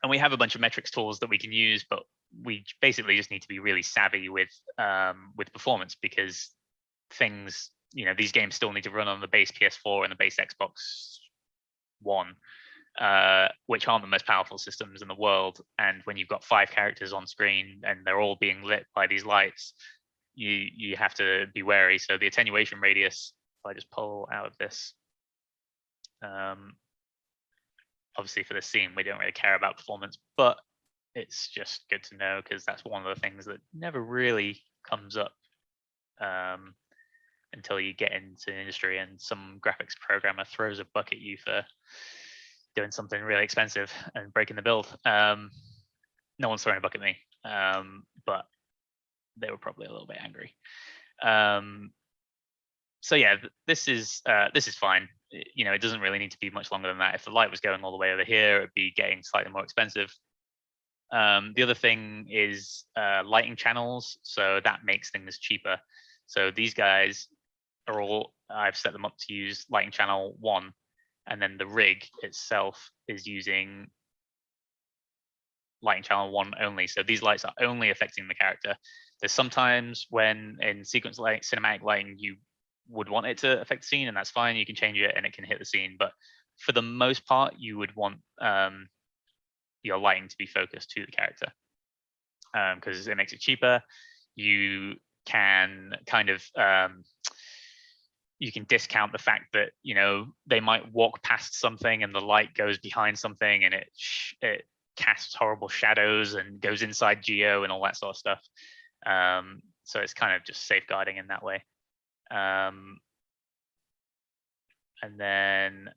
B: And we have a bunch of metrics tools that we can use, but we basically just need to be really savvy with performance, because things, you know, these games still need to run on the base PS4 and the base Xbox One, which aren't the most powerful systems in the world. And when you've got 5 characters on screen and they're all being lit by these lights, you have to be wary. So the attenuation radius, if I just pull out of this, obviously for the scene we don't really care about performance, but it's just good to know because that's one of the things that never really comes up until you get into the industry and some graphics programmer throws a buck at you for doing something really expensive and breaking the build. No one's throwing a buck at me, but they were probably a little bit angry. So yeah, this is fine. You know, it doesn't really need to be much longer than that. If the light was going all the way over here, it'd be getting slightly more expensive. The other thing is lighting channels, so that makes things cheaper. So these guys are all, I've set them up to use lighting channel 1, and then the rig itself is using lighting channel 1 only. So these lights are only affecting the character. There's sometimes when in sequence light, cinematic lighting, you would want it to affect the scene, and that's fine. You can change it and it can hit the scene. But for the most part, you would want your lighting to be focused to the character because it makes it cheaper. You can kind of you can discount the fact that, you know, they might walk past something and the light goes behind something and it casts horrible shadows and goes inside geo and all that sort of stuff. So it's kind of just safeguarding in that way. And then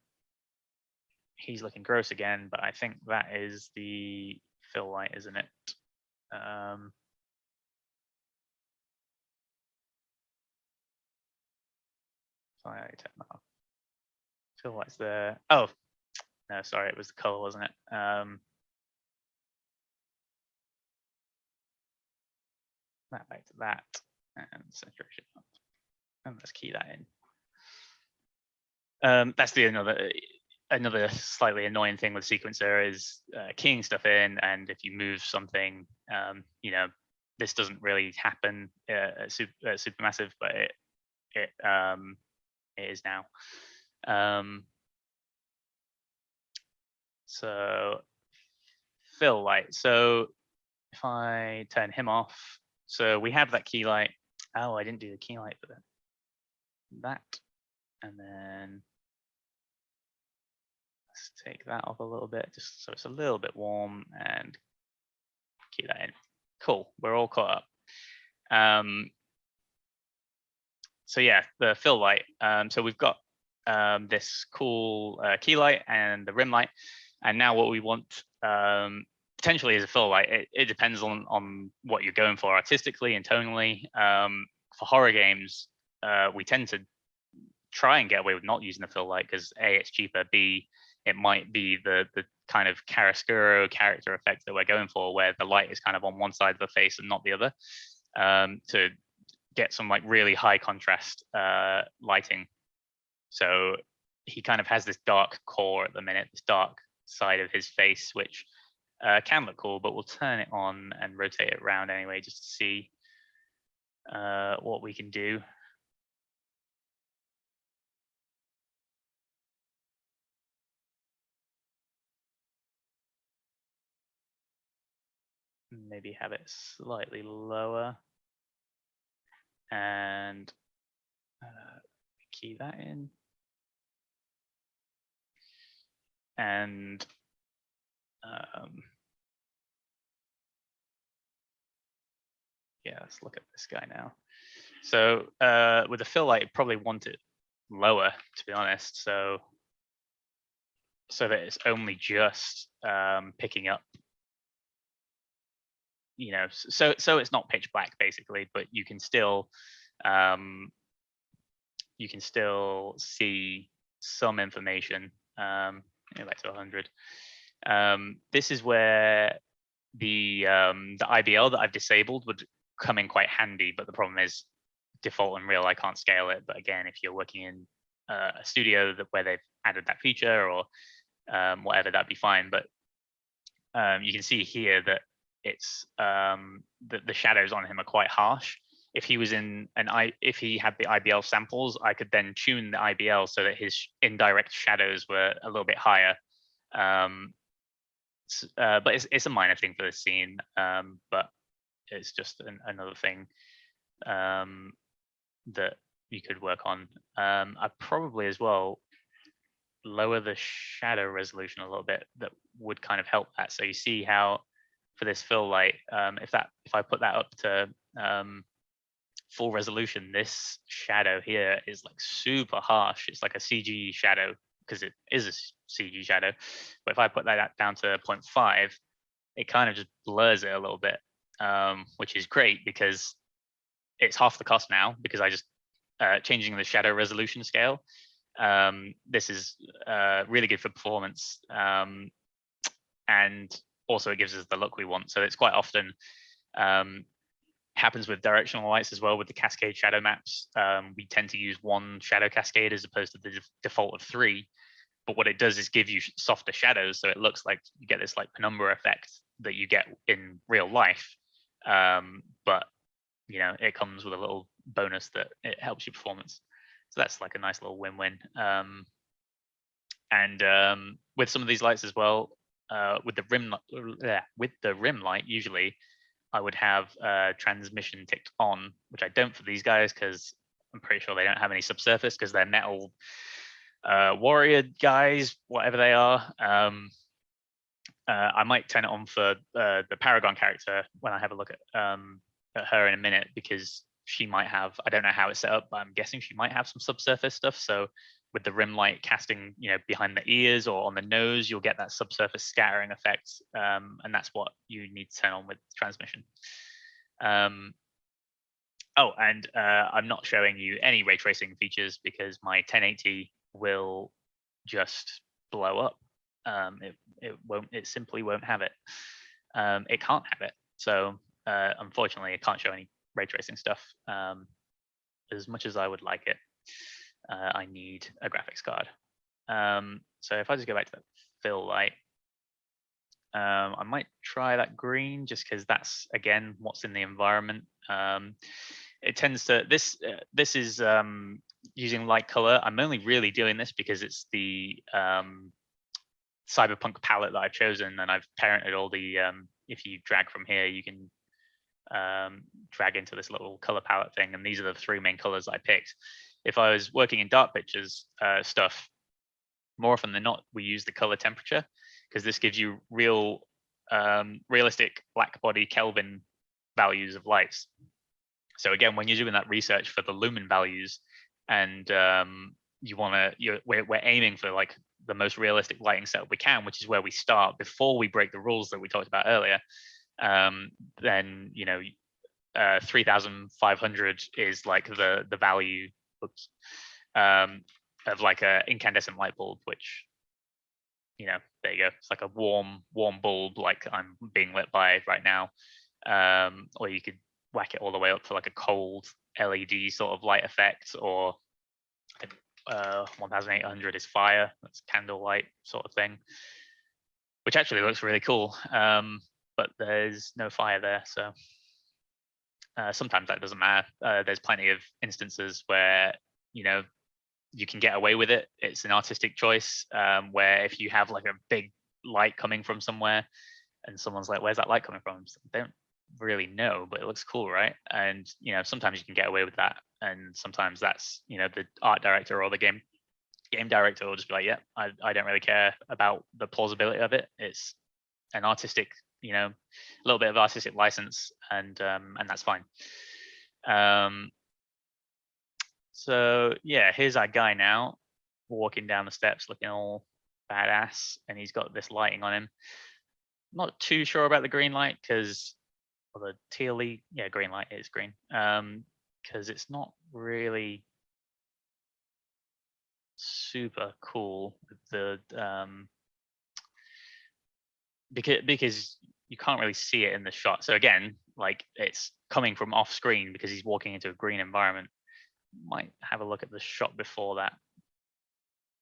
B: he's looking gross again, but I think that is the fill light, isn't it? Fill light's there. Oh, no, sorry, it was the color, wasn't it? That back to that and saturation up. And let's key that in. That's the another slightly annoying thing with sequencer is keying stuff in, and if you move something, you know, this doesn't really happen at Supermassive, but it is now. So fill light. So if I turn him off, so we have that key light. Oh, I didn't do the key light for that. And then let's take that off a little bit, just so it's a little bit warm, and key that in. Cool, we're all caught up. So yeah, the fill light. So we've got this cool key light and the rim light, and now what we want potentially is a fill light. It depends on what you're going for artistically and tonally. For horror games, we tend to try and get away with not using the fill light because A, it's cheaper, B, it might be the kind of chiaroscuro character effect that we're going for, where the light is kind of on one side of the face and not the other, to get some like really high contrast lighting. So he kind of has this dark core at the minute, this dark side of his face, which can look cool, but we'll turn it on and rotate it around anyway, just to see what we can do. Maybe have it slightly lower and key that in. And yeah, let's look at this guy now. So with the fill light, you probably want it lower, to be honest. So that it's only just picking up, you know, so it's not pitch black basically, but you can still see some information. Back to 100. This is where the IBL that I've disabled would come in quite handy, but the problem is default and real, I can't scale it. But again, if you're working in a studio where they've added that feature or whatever, that'd be fine. But you can see here that it's the shadows on him are quite harsh. if he was in if he had the IBL samples, I could then tune the IBL so that his indirect shadows were a little bit higher. But it's a minor thing for the scene, but it's just another thing that you could work on. I probably as well lower the shadow resolution a little bit. That would kind of help that. So you see how for this fill light, if I put that up to full resolution, this shadow here is like super harsh. It's like a CG shadow because it is a CG shadow. But if I put that down to 0.5, it kind of just blurs it a little bit, which is great because it's half the cost now because I just changing the shadow resolution scale. This is really good for performance, and also it gives us the look we want. So it's quite often happens with directional lights as well with the cascade shadow maps. We tend to use one shadow cascade as opposed to the default of 3. But what it does is give you softer shadows, so it looks like you get this like penumbra effect that you get in real life. But you know, it comes with a little bonus that it helps your performance. So that's like a nice little win-win. And with some of these lights as well, with the rim light, usually I would have transmission ticked on, which I don't for these guys because I'm pretty sure they don't have any subsurface because they're metal warrior guys, whatever they are. I might turn it on for the Paragon character when I have a look at her in a minute, because she might have, I don't know how it's set up, but I'm guessing she might have some subsurface stuff. So with the rim light casting, you know, behind the ears or on the nose, you'll get that subsurface scattering effect, and that's what you need to turn on with transmission. Oh, and I'm not showing you any ray tracing features because my 1080 will just blow up. It simply won't have it. It can't have it. So unfortunately, I can't show any ray tracing stuff. As much as I would like it, I need a graphics card. So if I just go back to that fill light, I might try that green just because that's again what's in the environment. It tends to this is using light color. I'm only really doing this because it's the cyberpunk palette that I've chosen, and I've parented all the if you drag from here, you can drag into this little color palette thing, and these are the 3 main colors I picked. If I was working in dark pictures stuff, more often than not, we use the color temperature because this gives you realistic black body Kelvin values of lights. So again, when you're doing that research for the lumen values, and we're aiming for like the most realistic lighting setup we can, which is where we start before we break the rules that we talked about earlier. Then you know, 3,500 is like the value of like a incandescent light bulb, which, you know, there you go. It's like a warm bulb like I'm being lit by right now. Or you could whack it all the way up for like a cold LED sort of light effect, or I think 1,800 is fire. That's candlelight sort of thing, which actually looks really cool. But there's no fire there, so sometimes that doesn't matter. There's plenty of instances where, you know, you can get away with it. It's an artistic choice, where if you have like a big light coming from somewhere and someone's like, where's that light coming from? They don't really know, but it looks cool, right? And, you know, sometimes you can get away with that. And sometimes that's, you know, the art director or the game director will just be like, yeah, I don't really care about the plausibility of it. It's an artistic, you know, a little bit of artistic license, and that's fine. So yeah, here's our guy now walking down the steps looking all badass, and he's got this lighting on him. Not too sure about the green light because, or the tealy, yeah, green light is green, because it's not really super cool with the because you can't really see it in the shot. So again, like it's coming from off screen because he's walking into a green environment. Might have a look at the shot before that.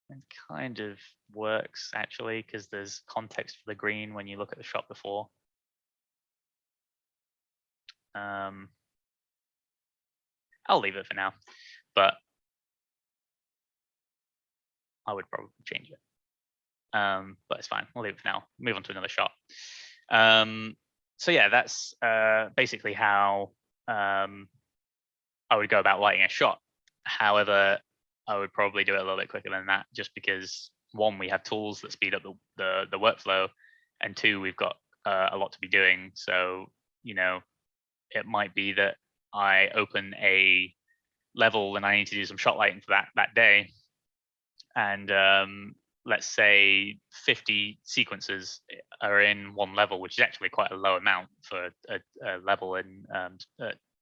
B: It kind of works actually because there's context for the green when you look at the shot before. I'll leave it for now, but I would probably change it. But it's fine. We'll leave it for now. Move on to another shot. So yeah, that's basically how I would go about lighting a shot. However, I would probably do it a little bit quicker than that, just because one, we have tools that speed up the workflow, and two, we've got a lot to be doing. So, you know, it might be that I open a level and I need to do some shot lighting for that day, and let's say 50 sequences are in one level, which is actually quite a low amount for a level in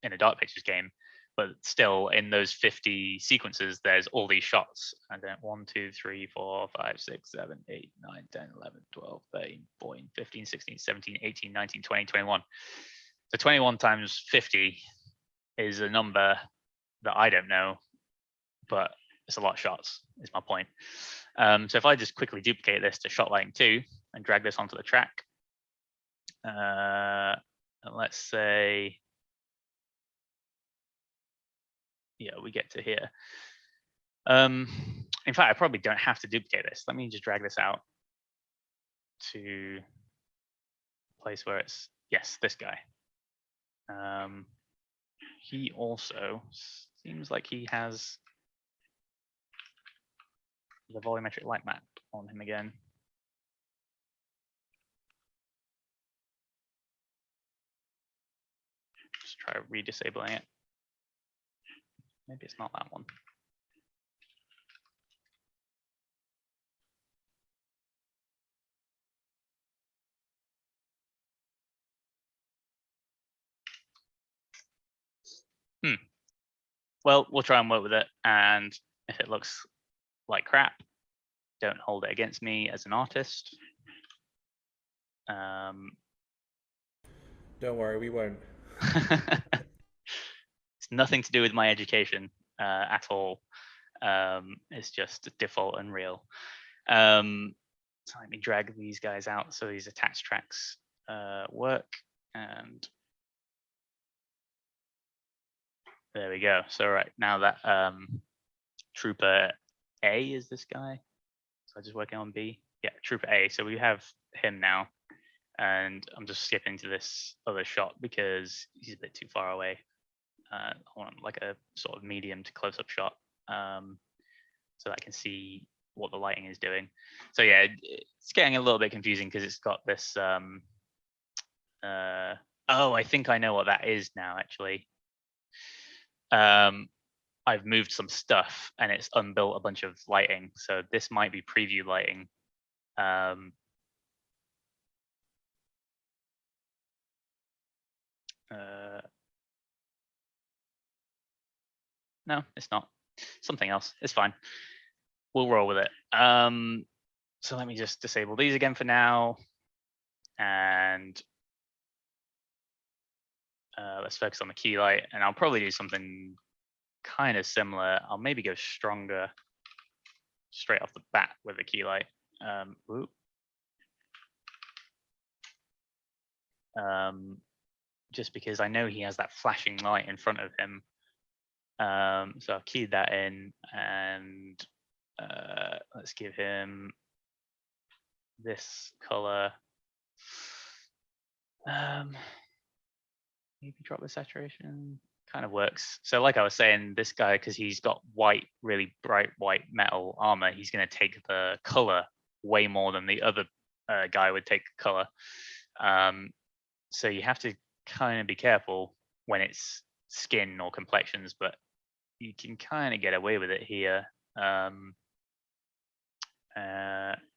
B: a dark pictures game. But still, in those 50 sequences, there's all these shots. And then 1, 2, 3, 4, 5, 6, 7, 8, 9, 10, 11, 12, 13, 14, 15, 16, 17, 18, 19, 20, 21. So 21 times 50 is a number that I don't know, but it's a lot of shots, is my point. So if I just quickly duplicate this to shot lighting 2 and drag this onto the track, and let's say, yeah, we get to here. In fact, I probably don't have to duplicate this. Let me just drag this out to a place where it's, yes, this guy. He also seems like he has the volumetric light map on him again. Just try redisabling it. Maybe it's not that one. Well, we'll try and work with it, and if it looks like crap, don't hold it against me as an artist.
A: Don't worry, we won't.
B: It's nothing to do with my education at all. It's just default and real. So let me drag these guys out so these attached tracks work, and there we go. So right now that Trooper A is this guy. So I'm just working on B. Yeah, Trooper A. So we have him now, and I'm just skipping to this other shot because he's a bit too far away. I want like a sort of medium to close-up shot, so that I can see what the lighting is doing. So yeah, it's getting a little bit confusing because it's got this. Oh, I think I know what that is now. Actually, I've moved some stuff and it's unbuilt a bunch of lighting. So this might be preview lighting. No, it's not. Something else. It's fine. We'll roll with it. So let me just disable these again for now. And let's focus on the key light. And I'll probably do something kind of similar. I'll maybe go stronger straight off the bat with the key light. Just because I know he has that flashing light in front of him. So I've keyed that in, and let's give him this color. Maybe drop the saturation. Kind of works. So like I was saying, this guy, because he's got white, really bright white metal armor, he's going to take the color way more than the other guy would take color. So you have to kind of be careful when it's skin or complexions, but you can kind of get away with it here.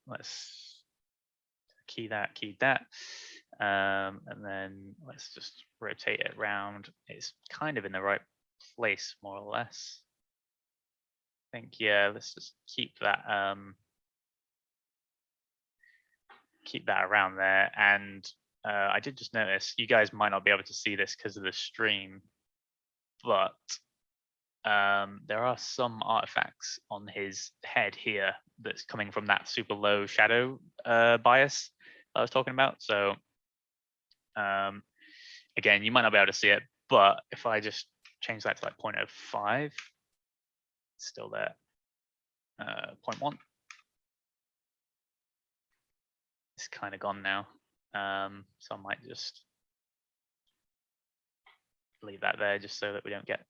B: Let's key that. And then let's just rotate it around. It's kind of in the right place, more or less. I think, yeah, let's just keep that around there. And I did just notice, you guys might not be able to see this because of the stream, but there are some artifacts on his head here that's coming from that super low shadow bias I was talking about. So again, you might not be able to see it, but if I just change that to like 0.05. Still there. 0.1. It's kind of gone now. So I might just leave that there just so that we don't get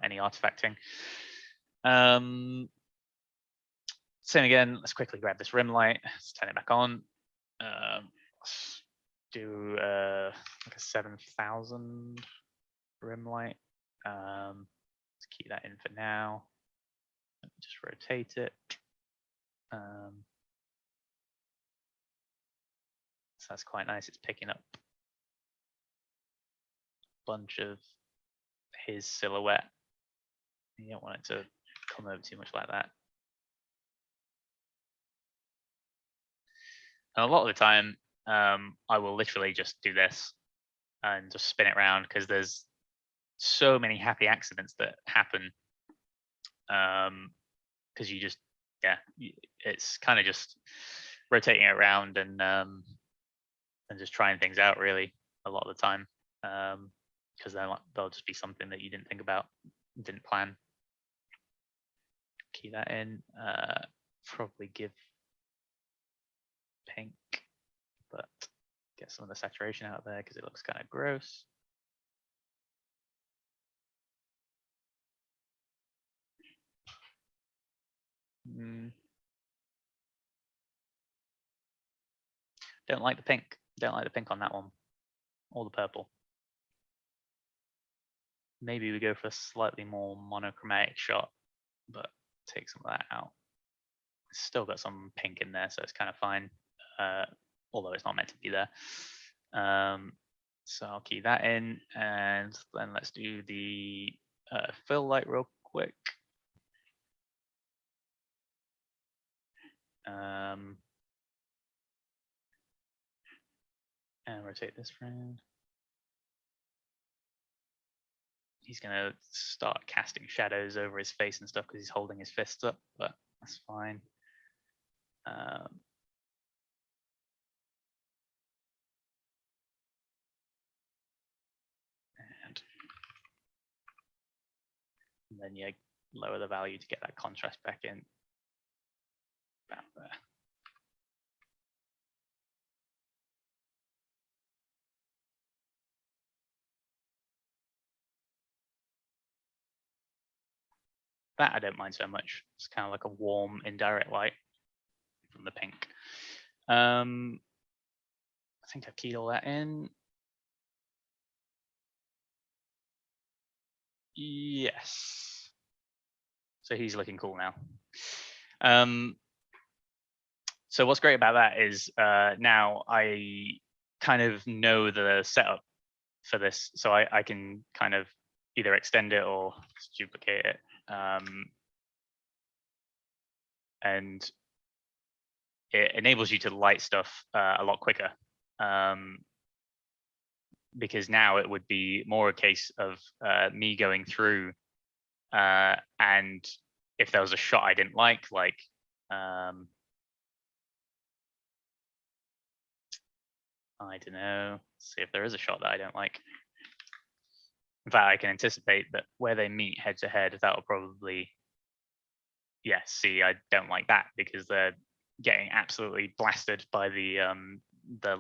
B: any artifacting. Same again, let's quickly grab this rim light, let's turn it back on. Let's do like a 7,000 rim light. Let's keep that in for now. Let me just rotate it. So that's quite nice, it's picking up a bunch of his silhouette. You don't want it to come over too much like that. And a lot of the time, I will literally just do this and just spin it around because there's so many happy accidents that happen. Because you just, yeah, it's kind of just rotating it around and just trying things out really a lot of the time. Because there'll just be something that you didn't think about, didn't plan. Key that in. Probably give pink, but get some of the saturation out there because it looks kind of gross. Don't like the pink. Don't like the pink on that one, or the purple. Maybe we go for a slightly more monochromatic shot, but take some of that out. It's still got some pink in there, so it's kind of fine, although it's not meant to be there. So I'll key that in, and then let's do the fill light real quick. And rotate this round. He's gonna start casting shadows over his face and stuff because he's holding his fists up, but that's fine. And then you lower the value to get that contrast back in. About there. That I don't mind so much. It's kind of like a warm indirect light from the pink. I think I've keyed all that in. Yes. So he's looking cool now. So what's great about that is now I kind of know the setup for this, so I can kind of either extend it or duplicate it. And it enables you to light stuff a lot quicker. Because now it would be more a case of me going through and if there was a shot I didn't like I don't know, see if there is a shot that I don't like. In fact, I can anticipate that where they meet head to head, that'll probably, yeah, see, I don't like that because they're getting absolutely blasted by the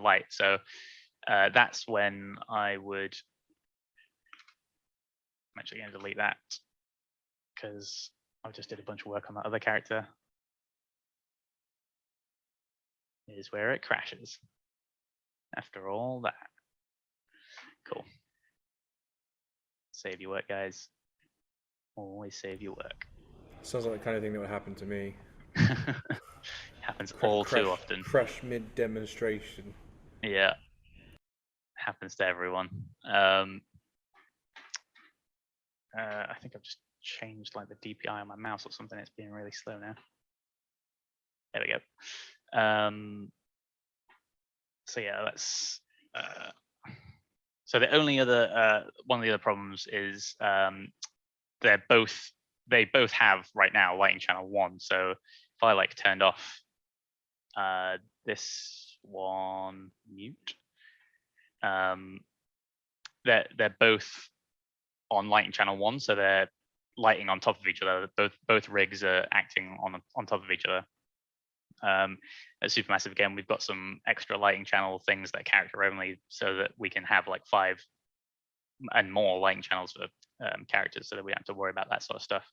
B: light. So that's when I would, I'm actually going to delete that because I just did a bunch of work on that other character. Here's where it crashes. After all that. Cool. Save your work, guys. Always save your work.
A: Sounds like the kind of thing that would happen to me.
B: Happens all too often.
A: Crash mid-demonstration.
B: Yeah. Happens to everyone. I think I've just changed like the DPI on my mouse or something. It's being really slow now. There we go. So yeah, that's so the only other one of the other problems is they both have right now lighting channel 1. So if I like turned off this one mute, they're both on lighting channel 1, so they're lighting on top of each other. Both rigs are acting on top of each other. At Supermassive, again, we've got some extra lighting channel things that are character only, so that we can have like 5 and more lighting channels for characters, so that we don't have to worry about that sort of stuff.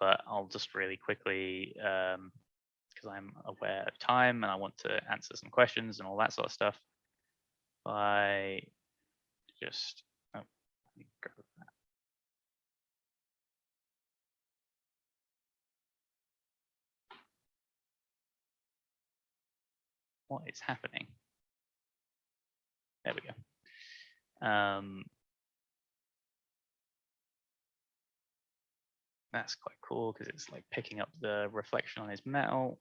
B: But I'll just really quickly, because I'm aware of time and I want to answer some questions and all that sort of stuff, I just, oh, let me go with that. What is happening? There we go. That's quite cool because it's like picking up the reflection on his metal.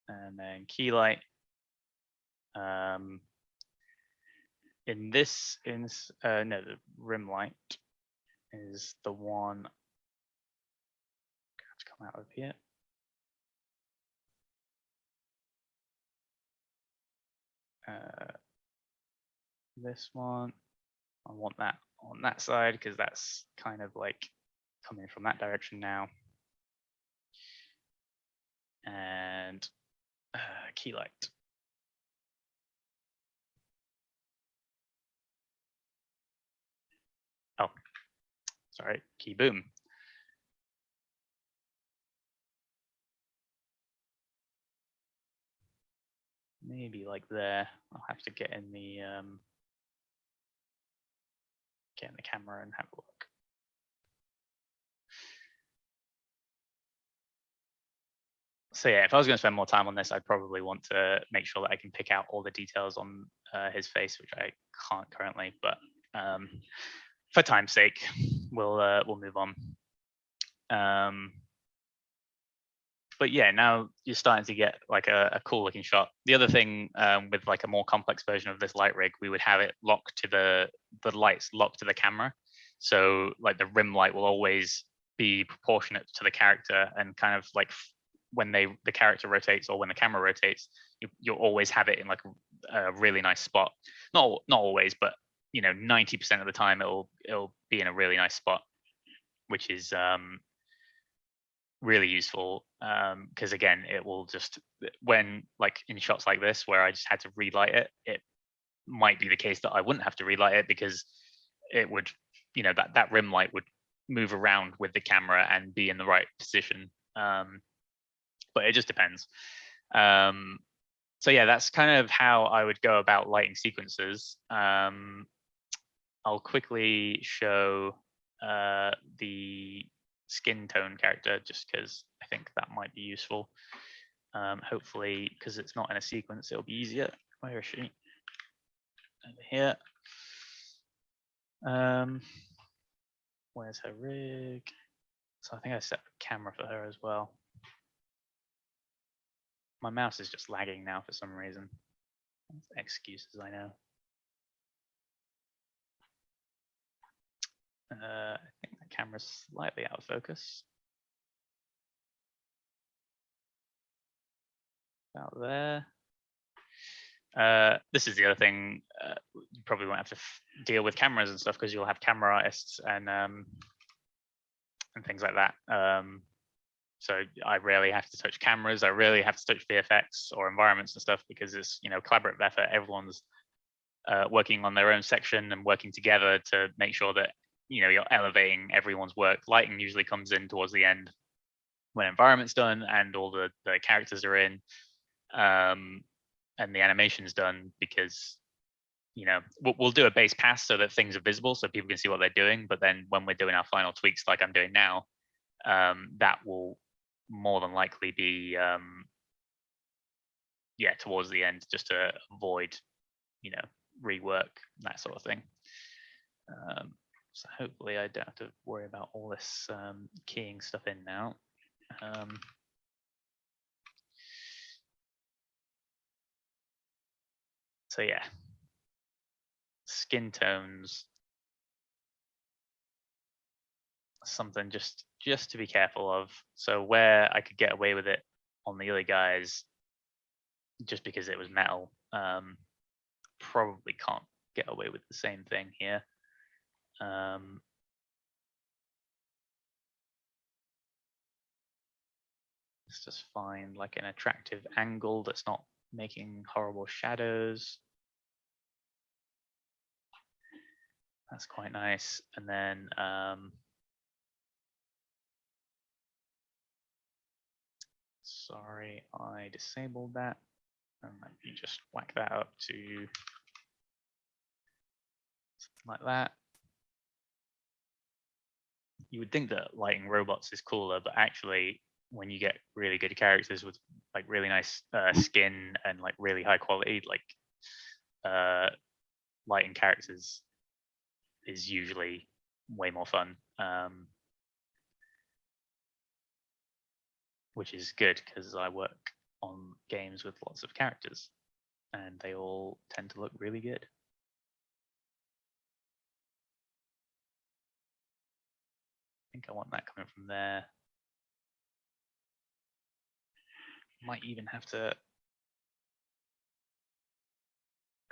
B: And then key light. In this, no, the rim light is the one. I have to come out of here. This one, I want that on that side because that's kind of like coming from that direction now. And key light. Oh, sorry, key boom. Maybe like there. I'll have to get in the camera and have a look. So yeah, if I was going to spend more time on this, I'd probably want to make sure that I can pick out all the details on his face, which I can't currently. But for time's sake, we'll move on. But yeah, now you're starting to get like a cool looking shot. The other thing with like a more complex version of this light rig, we would have it locked to the lights locked to the camera. So like the rim light will always be proportionate to the character, and kind of like when the character rotates or when the camera rotates, you'll always have it in like a really nice spot. Not always, but 90% of the time it'll be in a really nice spot, which is really useful, because again, it will just, when like in shots like this where I just had to relight it, it might be the case that I wouldn't have to relight it because it would, that rim light would move around with the camera and be in the right position. But it just depends. So yeah, that's kind of how I would go about lighting sequences. I'll quickly show the skin tone character just because I think that might be useful. Hopefully, because it's not in a sequence, it'll be easier. Where is she? Over here. Where's her rig? So I think I set up a camera for her as well. My mouse is just lagging now for some reason. Excuses, I know. I think the camera's slightly out of focus. About there. This is the other thing. You probably won't have to deal with cameras and stuff because you'll have camera artists and things like that. So I rarely have to touch cameras. I rarely have to touch VFX or environments and stuff because it's collaborative effort. Everyone's working on their own section and working together to make sure that you're elevating everyone's work. Lighting usually comes in towards the end when environment's done and all the characters are in, and the animation's done, because we'll do a base pass so that things are visible so people can see what they're doing. But then when we're doing our final tweaks like I'm doing now, that will more than likely be towards the end, just to avoid rework, that sort of thing. So hopefully I don't have to worry about all this keying stuff in now. So yeah, skin tones, something just to be careful of. So where I could get away with it on the other guys, just because it was metal, probably can't get away with the same thing here. Let's just find like an attractive angle that's not making horrible shadows. That's quite nice. And then sorry, I disabled that. And let me just whack that up to something like that. You would think that lighting robots is cooler, but actually, when you get really good characters with like really nice skin and like really high quality, like lighting characters is usually way more fun, which is good because I work on games with lots of characters and they all tend to look really good. I think I want that coming from there. Might even have to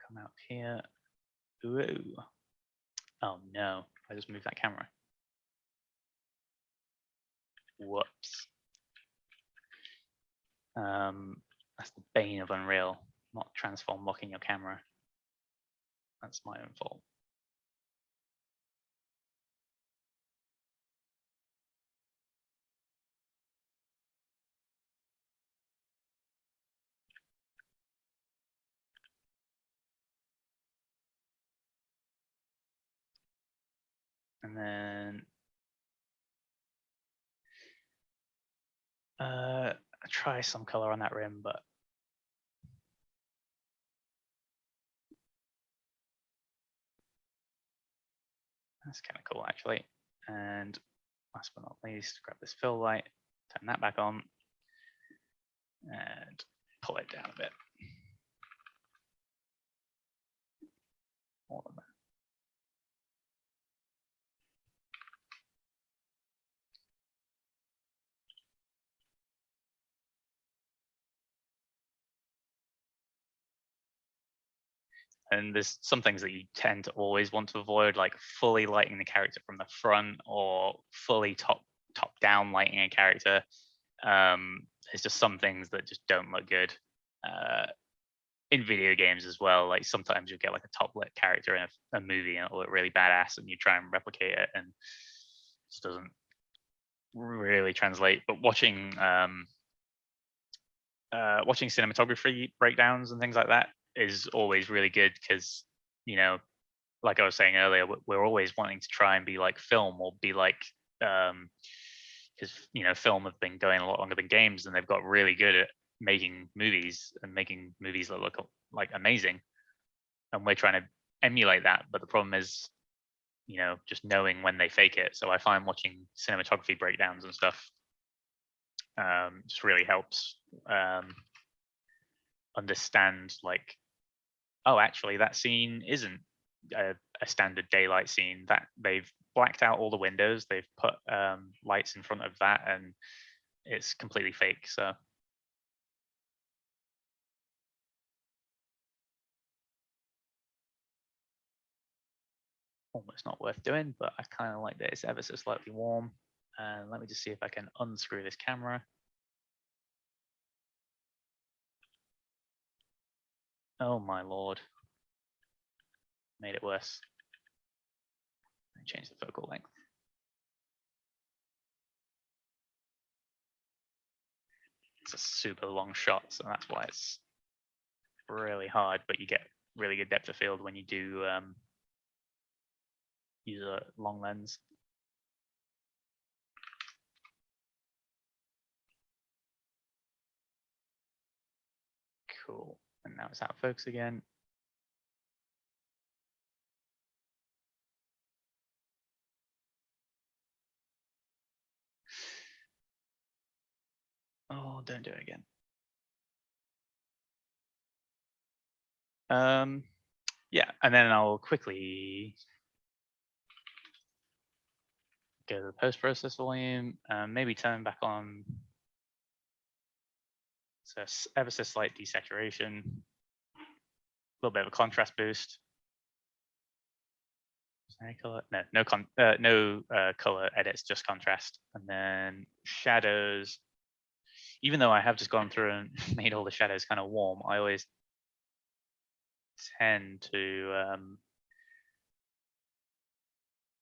B: come out here. Ooh. Oh no, I just moved that camera. Whoops. That's the bane of Unreal, not transform locking your camera. That's my own fault. And then try some color on that rim, but that's kind of cool actually. And last but not least, grab this fill light, turn that back on, and pull it down a bit. All of that. And there's some things that you tend to always want to avoid, like fully lighting the character from the front or fully top down lighting a character. There's just some things that just don't look good. In video games as well, like sometimes you get like a top lit character in a movie and it'll look really badass and you try and replicate it and it just doesn't really translate. But watching cinematography breakdowns and things like that is always really good because, you know, like I was saying earlier, we're always wanting to try and be like film or be like, because, you know, film have been going a lot longer than games and they've got really good at making movies and making movies that look like amazing. And we're trying to emulate that. But the problem is, you know, just knowing when they fake it. So I find watching cinematography breakdowns and stuff just really helps understand like, oh, actually that scene isn't a standard daylight scene, that they've blacked out all the windows, they've put lights in front of that and it's completely fake. So almost not worth doing, but I kind of like that it's ever so slightly warm. And let me just see if I can unscrew this camera. Oh my lord. Made it worse. Let me change the focal length. It's a super long shot, so that's why it's really hard, but you get really good depth of field when you do use a long lens. Cool. And now it's out of focus again. Oh, don't do it again. Yeah, and then I'll quickly go to the post-process volume, maybe turn back on. So ever so slight desaturation, a little bit of a contrast boost. Any color? No color edits, just contrast. And then shadows. even though I have just gone through and made all the shadows kind of warm, I always tend to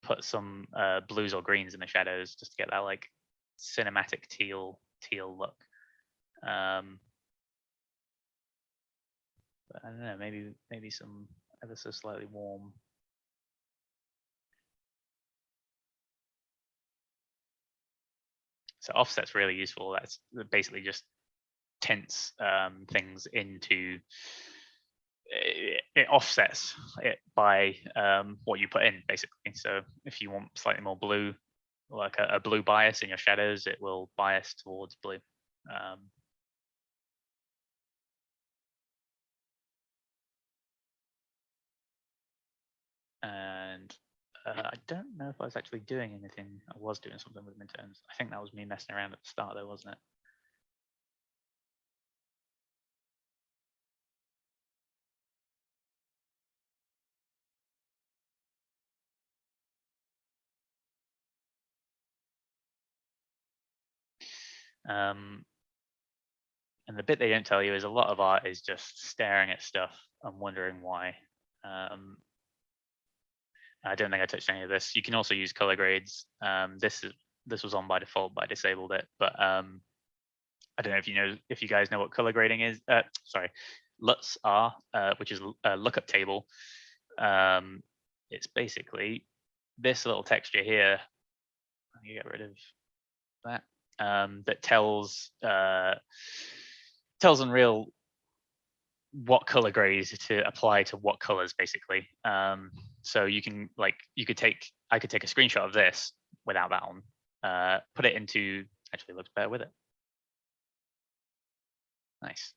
B: put some blues or greens in the shadows just to get that like cinematic teal look. But I don't know, maybe some ever so slightly warm. So offset's really useful. That's basically just tints things into. It offsets it by what you put in, basically. So if you want slightly more blue, like a blue bias in your shadows, it will bias towards blue. And I don't know if I was actually doing anything. I was doing something with midterms. I think that was me messing around at the start, though, wasn't it? And the bit they don't tell you is a lot of art is just staring at stuff and wondering why. I don't think I touched any of this. You can also use color grades. This was on by default, but I disabled it. But I don't know if you guys know what color grading is. Sorry, LUTs are, which is a lookup table. It's basically this little texture here. Let me get rid of that. That tells Unreal what color grades to apply to what colors, basically. So I could take a screenshot of this without that on, put it into, actually it looks better with it. Nice.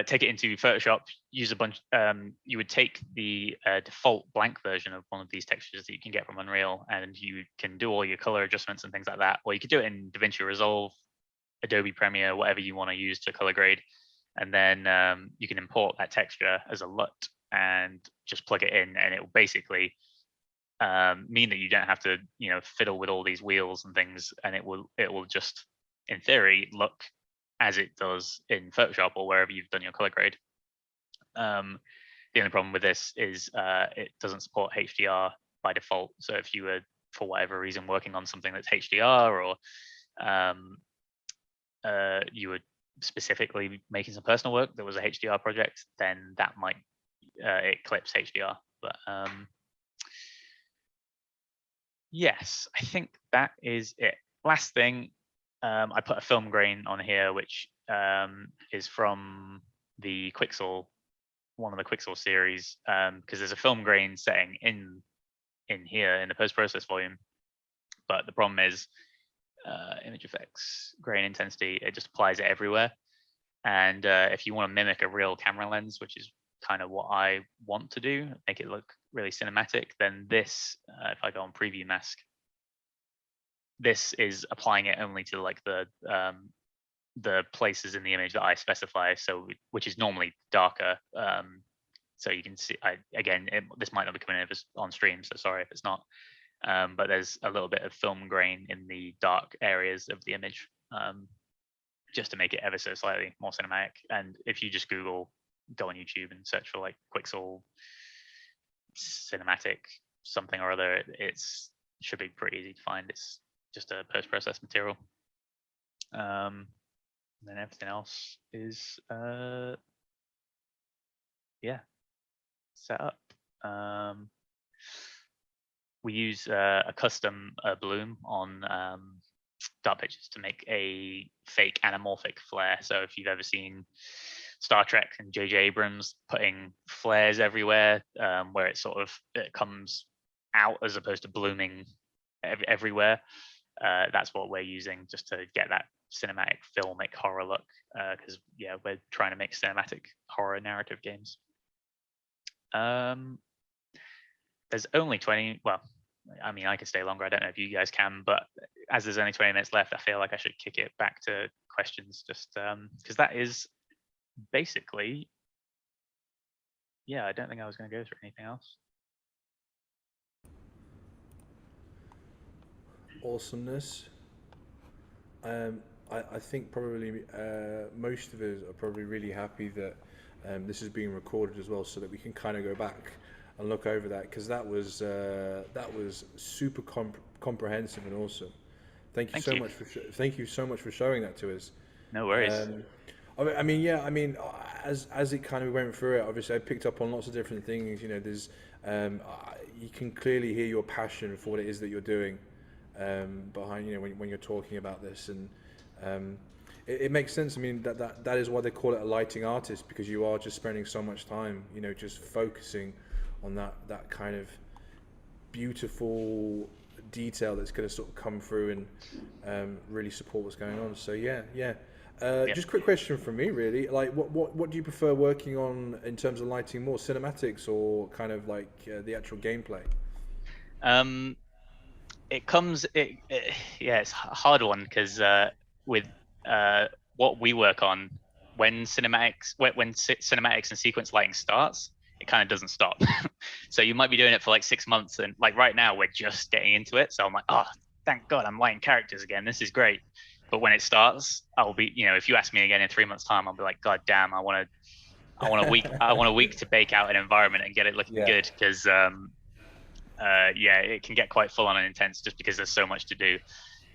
B: Take it into Photoshop, use a bunch, you would take the default blank version of one of these textures that you can get from Unreal, and you can do all your color adjustments and things like that. Or you could do it in DaVinci Resolve, Adobe Premiere, whatever you want to use to color grade. And then you can import that texture as a LUT and just plug it in, and it will basically mean that you don't have to, fiddle with all these wheels and things, and it will just, in theory, look as it does in Photoshop or wherever you've done your color grade. The only problem with this is it doesn't support HDR by default. So if you were, for whatever reason, working on something that's HDR, or you were specifically making some personal work that was a HDR project, then that might eclipse HDR. But yes, I think that is it. Last thing, I put a film grain on here, which is from the Quixel, one of the Quixel series, because there's a film grain setting in here in the post-process volume. But the problem is image effects, grain intensity, it just applies it everywhere. And if you want to mimic a real camera lens, which is kind of what I want to do, make it look really cinematic, then this, if I go on preview mask, this is applying it only to like the places in the image that I specify, so which is normally darker. So you can see, this might not be coming in on stream, so sorry if it's not. But there's a little bit of film grain in the dark areas of the image, just to make it ever so slightly more cinematic. And if you just go on YouTube and search for like Quixel cinematic something or other, it should be pretty easy to find. It's just a post-process material. And then everything else is set up. We use a custom bloom on dark pictures to make a fake anamorphic flare. So if you've ever seen Star Trek and J.J. Abrams putting flares everywhere, where it comes out as opposed to blooming everywhere, that's what we're using just to get that cinematic filmic horror look, because we're trying to make cinematic horror narrative games. There's only 20, well, I mean, I could stay longer. I don't know if you guys can, but as there's only 20 minutes left, I feel like I should kick it back to questions, just because that is basically, I don't think I was going to go through anything else.
A: Awesomeness. I think probably most of us are probably really happy that this is being recorded as well, so that we can kind of go back and look over that, because that was super comprehensive and awesome. Thank you
B: Thank
A: so
B: you.
A: much for thank you so much for showing that to us.
B: No worries.
A: Um, yeah, as it kind of went through it, obviously I picked up on lots of different things. You know, you can clearly hear your passion for what it is that you're doing behind. You know, when you're talking about this, and um, it makes sense. I mean, that is why they call it a lighting artist, because you are just spending so much time, you know, just focusing on that kind of beautiful detail that's going to sort of come through and really support what's going on. So yeah, yeah.
B: Yep.
A: Just a quick question from me, really. Like, what do you prefer working on in terms of lighting, more cinematics or kind of like the actual gameplay?
B: Um, it comes yeah, it's a hard one because with what we work on, when cinematics and sequence lighting starts, it kind of doesn't stop. So you might be doing it for like 6 months, and like right now we're just getting into it, so I'm like, oh, thank God I'm lighting characters again, this is great. But when it starts, I'll be, if you ask me again in 3 months time, I'll be like, God damn, I want a week to bake out an environment and get it looking
A: Yeah,
B: good, because yeah, it can get quite full on and intense just because there's so much to do.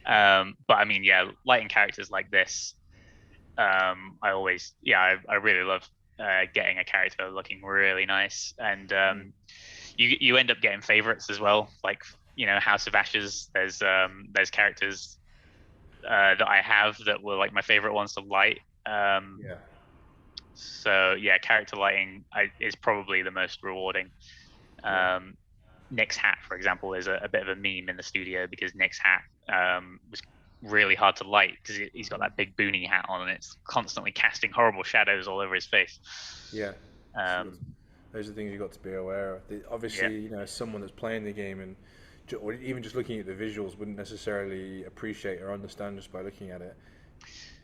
B: But I mean, yeah, lighting characters like this, I really love getting a character looking really nice, and you end up getting favorites as well. Like, House of Ashes. There's characters that I have that were like my favorite ones to light.
A: yeah,
B: So yeah, character lighting is probably the most rewarding.
A: yeah,
B: Um, Nick's hat, for example, is a bit of a meme in the studio because Nick's hat was really hard to light because he's got that big boonie hat on and it's constantly casting horrible shadows all over his face.
A: yeah. So
B: Um,
A: those are things you got to be aware of.
B: yeah,
A: Obviously, you know, as someone that's playing the game and or even just looking at the visuals wouldn't necessarily appreciate or understand just by looking at it.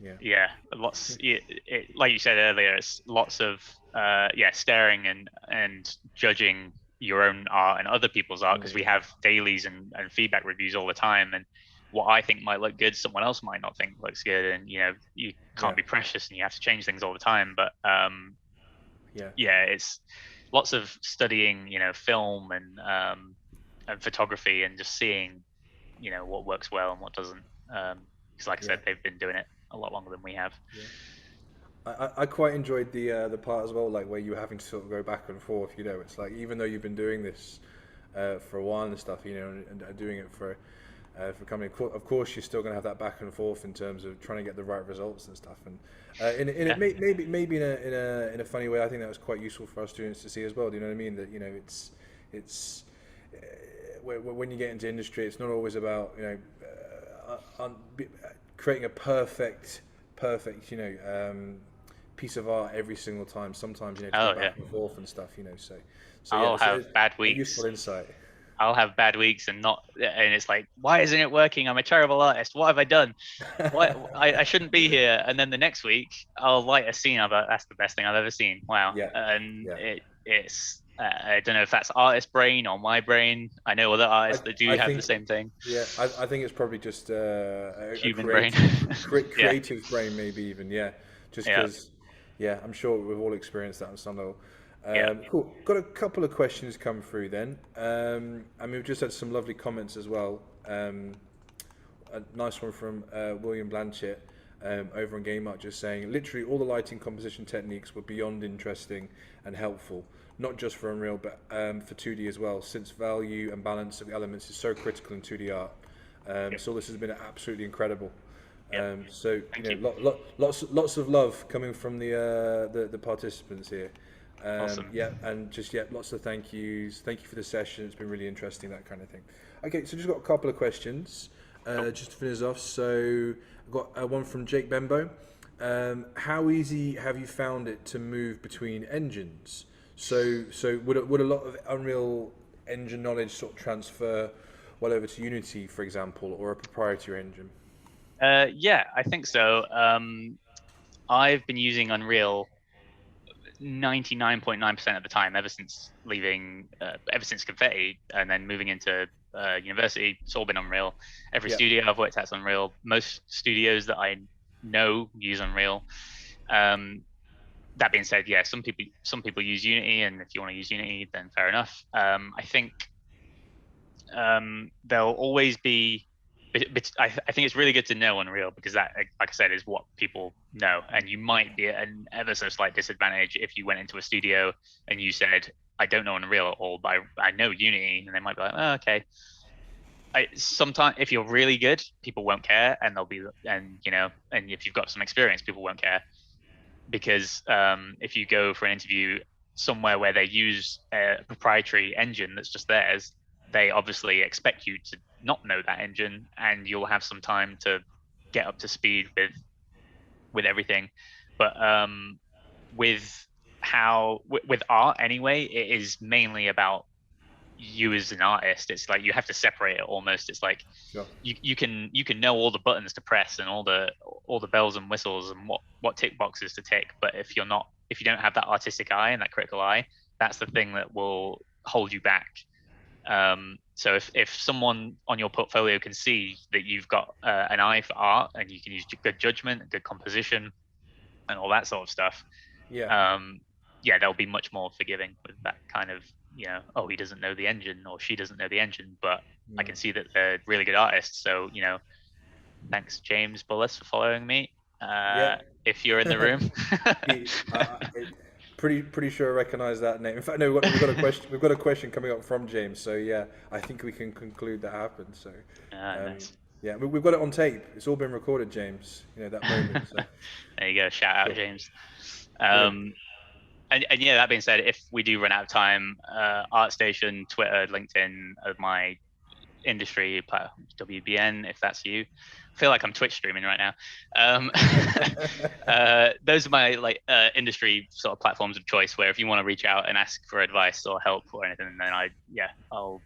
A: Yeah,
B: yeah, like you said earlier, it's lots of staring and judging your own art and other people's art, because we have dailies and feedback reviews all the time, and what I think might look good, someone else might not think looks good, and you
A: yeah,
B: can't be precious and you have to change things all the time. But
A: yeah,
B: yeah, it's lots of studying, film and photography, and just seeing, what works well and what doesn't. Because, like I
A: yeah.
B: said, they've been doing it a lot longer than we have.
A: Yeah. I quite enjoyed the part as well, like where you were having to sort of go back and forth. You know, it's like even though you've been doing this for a while and stuff, you know, and doing it for company, of course, you're still going to have that back and forth in terms of trying to get the right results and stuff. And
B: Yeah.
A: maybe in a funny way, I think that was quite useful for our students to see as well. Do you know what I mean? That, you know, it's when you get into industry, it's not always about, you know, creating a perfect, you know, piece of art every single time. Sometimes you need to
B: Oh
A: go
B: yeah.
A: back and forth and stuff, you know. So yeah,
B: I'll have
A: it's
B: bad
A: a useful
B: weeks.
A: insight.
B: I'll have bad weeks and it's like, why isn't it working? I'm a terrible artist. What have I done? Why I shouldn't be here. And then the next week I'll light a scene. I'm like, that's the best thing I've ever seen. Wow.
A: Yeah,
B: And
A: yeah.
B: it's I don't know if that's artist brain or my brain. I know other
A: I
B: artists that do
A: I
B: have the
A: think
B: same thing.
A: yeah, I think it's probably just a
B: Human brain. Yeah.
A: creative brain, maybe even, yeah. Just
B: Yeah.
A: because, yeah, I'm sure we've all experienced that on some level.
B: Yeah.
A: Cool. Got a couple of questions come through then. We've just had some lovely comments as well. A nice one from William Blanchett over on Game Art, just saying, literally all the lighting composition techniques were beyond interesting and helpful, not just for Unreal, but for 2D as well, since value and balance of elements is so critical in 2D art.
B: Yep.
A: So this has been absolutely incredible.
B: Yep.
A: So you
B: Thank you.
A: know, lots of love coming from the participants here.
B: Awesome.
A: Yeah, and just lots of thank yous. Thank you for the session. It's been really interesting, that kind of thing. Okay, so just got a couple of questions
B: Cool.
A: just to finish off. So I've got one from Jake Bembo. How easy have you found it to move between engines? So would a lot of Unreal Engine knowledge sort of transfer well over to Unity, for example, or a proprietary engine?
B: Yeah, I think so. I've been using Unreal 99.9% of the time ever since leaving, ever since Confetti, and then moving into university, it's all been Unreal. Every
A: Yeah.
B: studio I've worked at's Unreal. Most studios that I know use Unreal. That being said, yeah, some people use Unity, and if you want to use Unity, then fair enough. I think there'll always be. I think it's really good to know Unreal, because that, like I said, is what people know, and you might be at an ever so slight disadvantage if you went into a studio and you said, "I don't know Unreal at all, but I know Unity," and they might be like, "Oh, okay." Sometimes if you're really good, people won't care, and they'll be, and and if you've got some experience, people won't care, because if you go for an interview somewhere where they use a proprietary engine that's just theirs, they obviously expect you to not know that engine, and you'll have some time to get up to speed with everything. But with with art anyway, it is mainly about you as an artist. It's like you have to separate it almost. It's like
A: Sure.
B: you can know all the buttons to press and all the bells and whistles and what tick boxes to tick, but if you don't have that artistic eye and that critical eye, that's the thing that will hold you back. So if someone on your portfolio can see that you've got an eye for art, and you can use good judgment, good composition, and all that sort of stuff,
A: Yeah.
B: yeah, they'll be much more forgiving with that kind of, oh, he doesn't know the engine or she doesn't know the engine, but I can see that they're really good artists. So, thanks, James Bullis, for following me.
A: Yeah.
B: If you're in the room.
A: Pretty sure I recognize that name. In fact, no, we've got a question. We've got a question coming up from James. So yeah, I think we can conclude that happened. So
B: Nice.
A: yeah, we've got it on tape. It's all been recorded, James. That moment. So
B: There you go. Shout out,
A: cool.
B: James.
A: Brilliant.
B: And yeah, that being said, if we do run out of time, ArtStation, Twitter, LinkedIn are my industry platforms, WBN, if that's you. I feel like I'm Twitch streaming right now. Those are my industry sort of platforms of choice, where if you want to reach out and ask for advice or help or anything, then I'll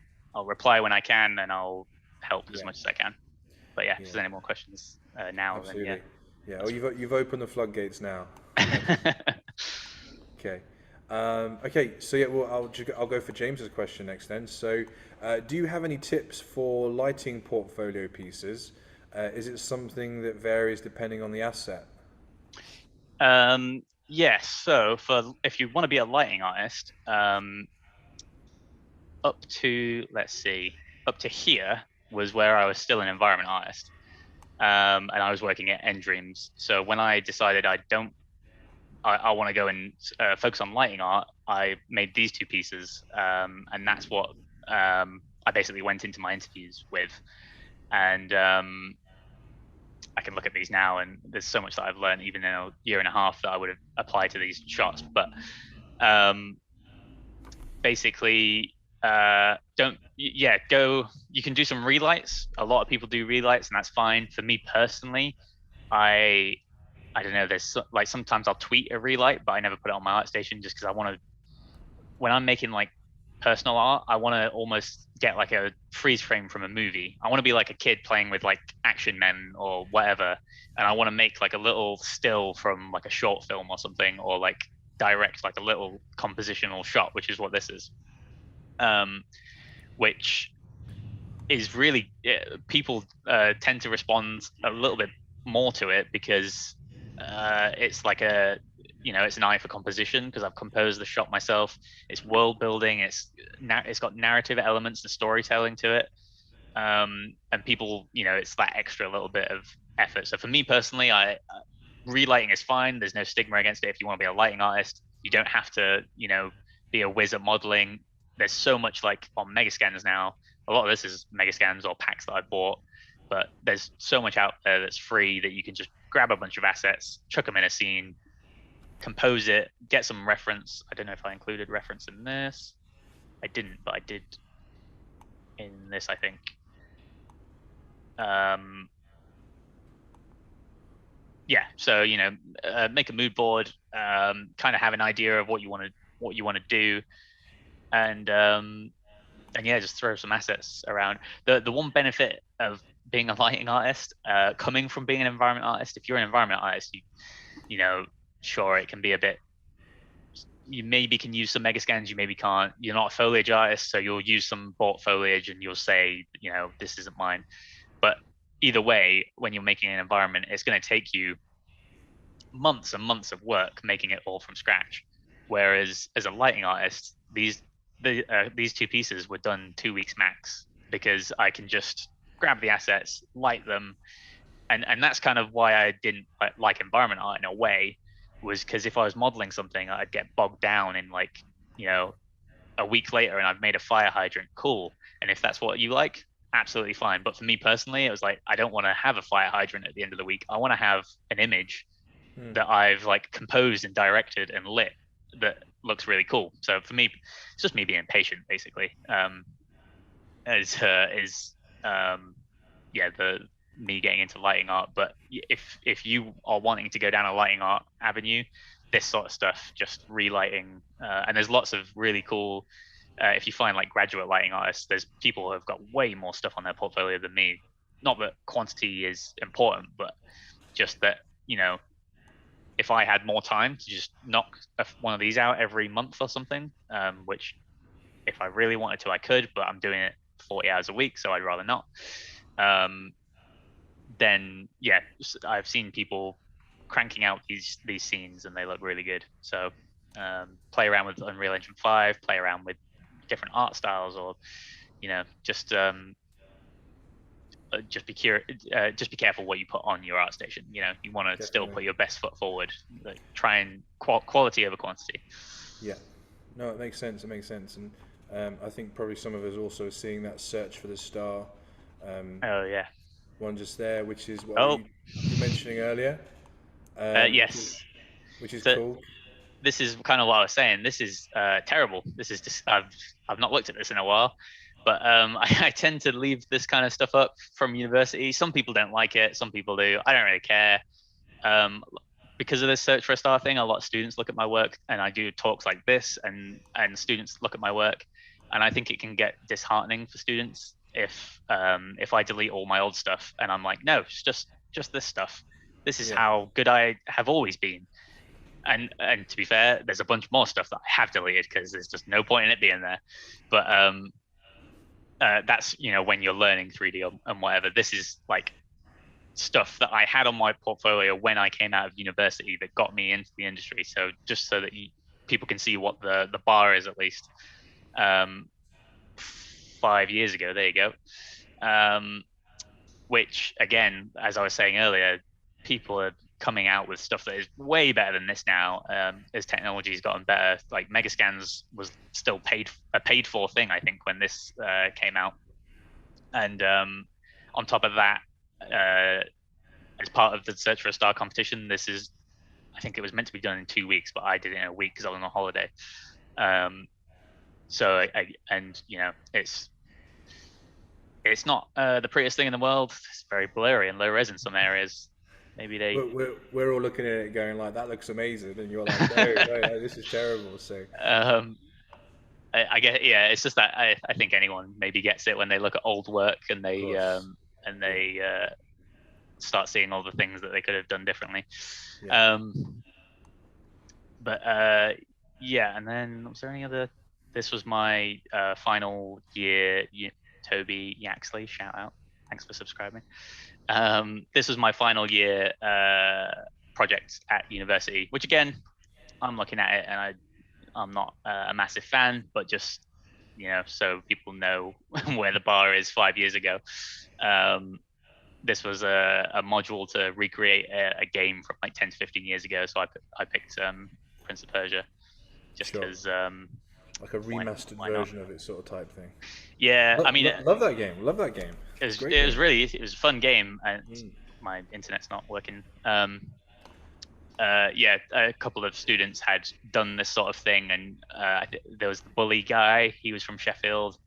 B: reply when I can, and I'll help as
A: Yeah.
B: much as I can. But yeah, if
A: Yeah.
B: there's any more questions now,
A: Absolutely.
B: then
A: Yeah. Well, you've opened the floodgates now.
B: yeah.
A: Okay. Okay. So yeah, well, I'll go for James's question next then. So, do you have any tips for lighting portfolio pieces? Is it something that varies depending on the asset?
B: Yes. So if you want to be a lighting artist, up to here was where I was still an environment artist, and I was working at Endreams. So when I decided I want to go and focus on lighting art, I made these two pieces, and that's what I basically went into my interviews with. And I can look at these now, and there's so much that I've learned even in a year and a half that I would have applied to these shots. But basically, don't yeah go. You can do some relights. A lot of people do relights, and that's fine. For me personally, I don't know. There's sometimes I'll tweet a relight, but I never put it on my ArtStation, just because I want to. When I'm making personal art, I want to almost get like a freeze frame from a movie. I want to be like a kid playing with action men or whatever, and I want to make like a little still from like a short film or something, or direct like a little compositional shot, which is what this is. Which is really people tend to respond a little bit more to it, because it's like it's an eye for composition, because I've composed the shot myself. It's world building. It's got narrative elements and storytelling to it. And people, it's that extra little bit of effort. So for me personally, relighting is fine. There's no stigma against it. If you want to be a lighting artist, you don't have to, be a whiz at modeling. There's so much on Megascans now. A lot of this is Megascans or packs that I bought, but there's so much out there that's free that you can just grab a bunch of assets, chuck them in a scene, compose it, get some reference. I don't know if I included reference in this. I didn't, but I did in this, I think. Yeah, so make a mood board, kind of have an idea of what you want to do, and yeah, just throw some assets around. The one benefit of being a lighting artist, coming from being an environment artist, if you're an environment artist, sure, it can be a bit you maybe can use some mega scans, you maybe can't. You're not a foliage artist, so you'll use some bought foliage and you'll say, this isn't mine. But either way, when you're making an environment, it's going to take you months and months of work making it all from scratch. Whereas as a lighting artist, these two pieces were done 2 weeks max, because I can just grab the assets, light them, and that's kind of why I didn't like environment art in a way, was because if I was modeling something, I'd get bogged down in a week later and I've made a fire hydrant. Cool. And if that's what you like, absolutely fine. But for me personally, it was like, I don't want to have a fire hydrant at the end of the week. I want to have an image that I've composed and directed and lit that looks really cool. So for me, it's just me being patient, basically. Me getting into lighting art. But if you are wanting to go down a lighting art avenue, this sort of stuff, just relighting, and there's lots of really cool, if you find graduate lighting artists, there's people who have got way more stuff on their portfolio than me. Not that quantity is important, but just that, if I had more time to just knock one of these out every month or something, which if I really wanted to, I could, but I'm doing it 40 hours a week, so I'd rather not. Then yeah, I've seen people cranking out these scenes and they look really good. So play around with Unreal Engine 5, play around with different art styles, or just be careful what you put on your art station. You want to still put your best foot forward, try and quality over quantity.
A: Yeah, no, it makes sense. And I think probably some of us also are seeing that search for the star.
B: Oh yeah,
A: one just there, which is what you were mentioning earlier.
B: Yes,
A: which is cool.
B: This is kind of what I was saying. This is terrible. This is just I've not looked at this in a while, but I tend to leave this kind of stuff up from university. Some people don't like it, some people do. I don't really care. Because of this search for a star thing, a lot of students look at my work, and I do talks like this, and students look at my work, and I think it can get disheartening for students if I delete all my old stuff and I'm like, no, it's just this stuff. This is how good I have always been. And to be fair, there's a bunch more stuff that I have deleted because there's just no point in it being there. But that's when you're learning 3D and whatever. This is stuff that I had on my portfolio when I came out of university that got me into the industry. So just so that people can see what the bar is, at least. 5 years ago, there you go. Which again, as I was saying earlier, people are coming out with stuff that is way better than this now, as technology's gotten better. Megascans was still a paid for thing, I think, when this came out. And on top of that, as part of the Search for a Star competition, I think it was meant to be done in 2 weeks, but I did it in a week because I was on a holiday. It's not the prettiest thing in the world. It's very blurry and low res in some areas. Maybe
A: we're all looking at it going that looks amazing, and you're like, no, this is terrible. So
B: I guess it's just that I think anyone maybe gets it when they look at old work and they start seeing all the things that they could have done differently. And then was there any other? This was my final year. Toby Yaxley, shout out. Thanks for subscribing. This was my final year project at university, which again, I'm looking at it and I'm not a massive fan, but just, so people know where the bar is 5 years ago. This was a module to recreate a game from 10 to 15 years ago. So I picked Prince of Persia just because...
A: a remastered version of it, sort of type thing.
B: Yeah,
A: love that game.
B: It was a fun game, and my internet's not working. A couple of students had done this sort of thing, and there was the bully guy. He was from Sheffield,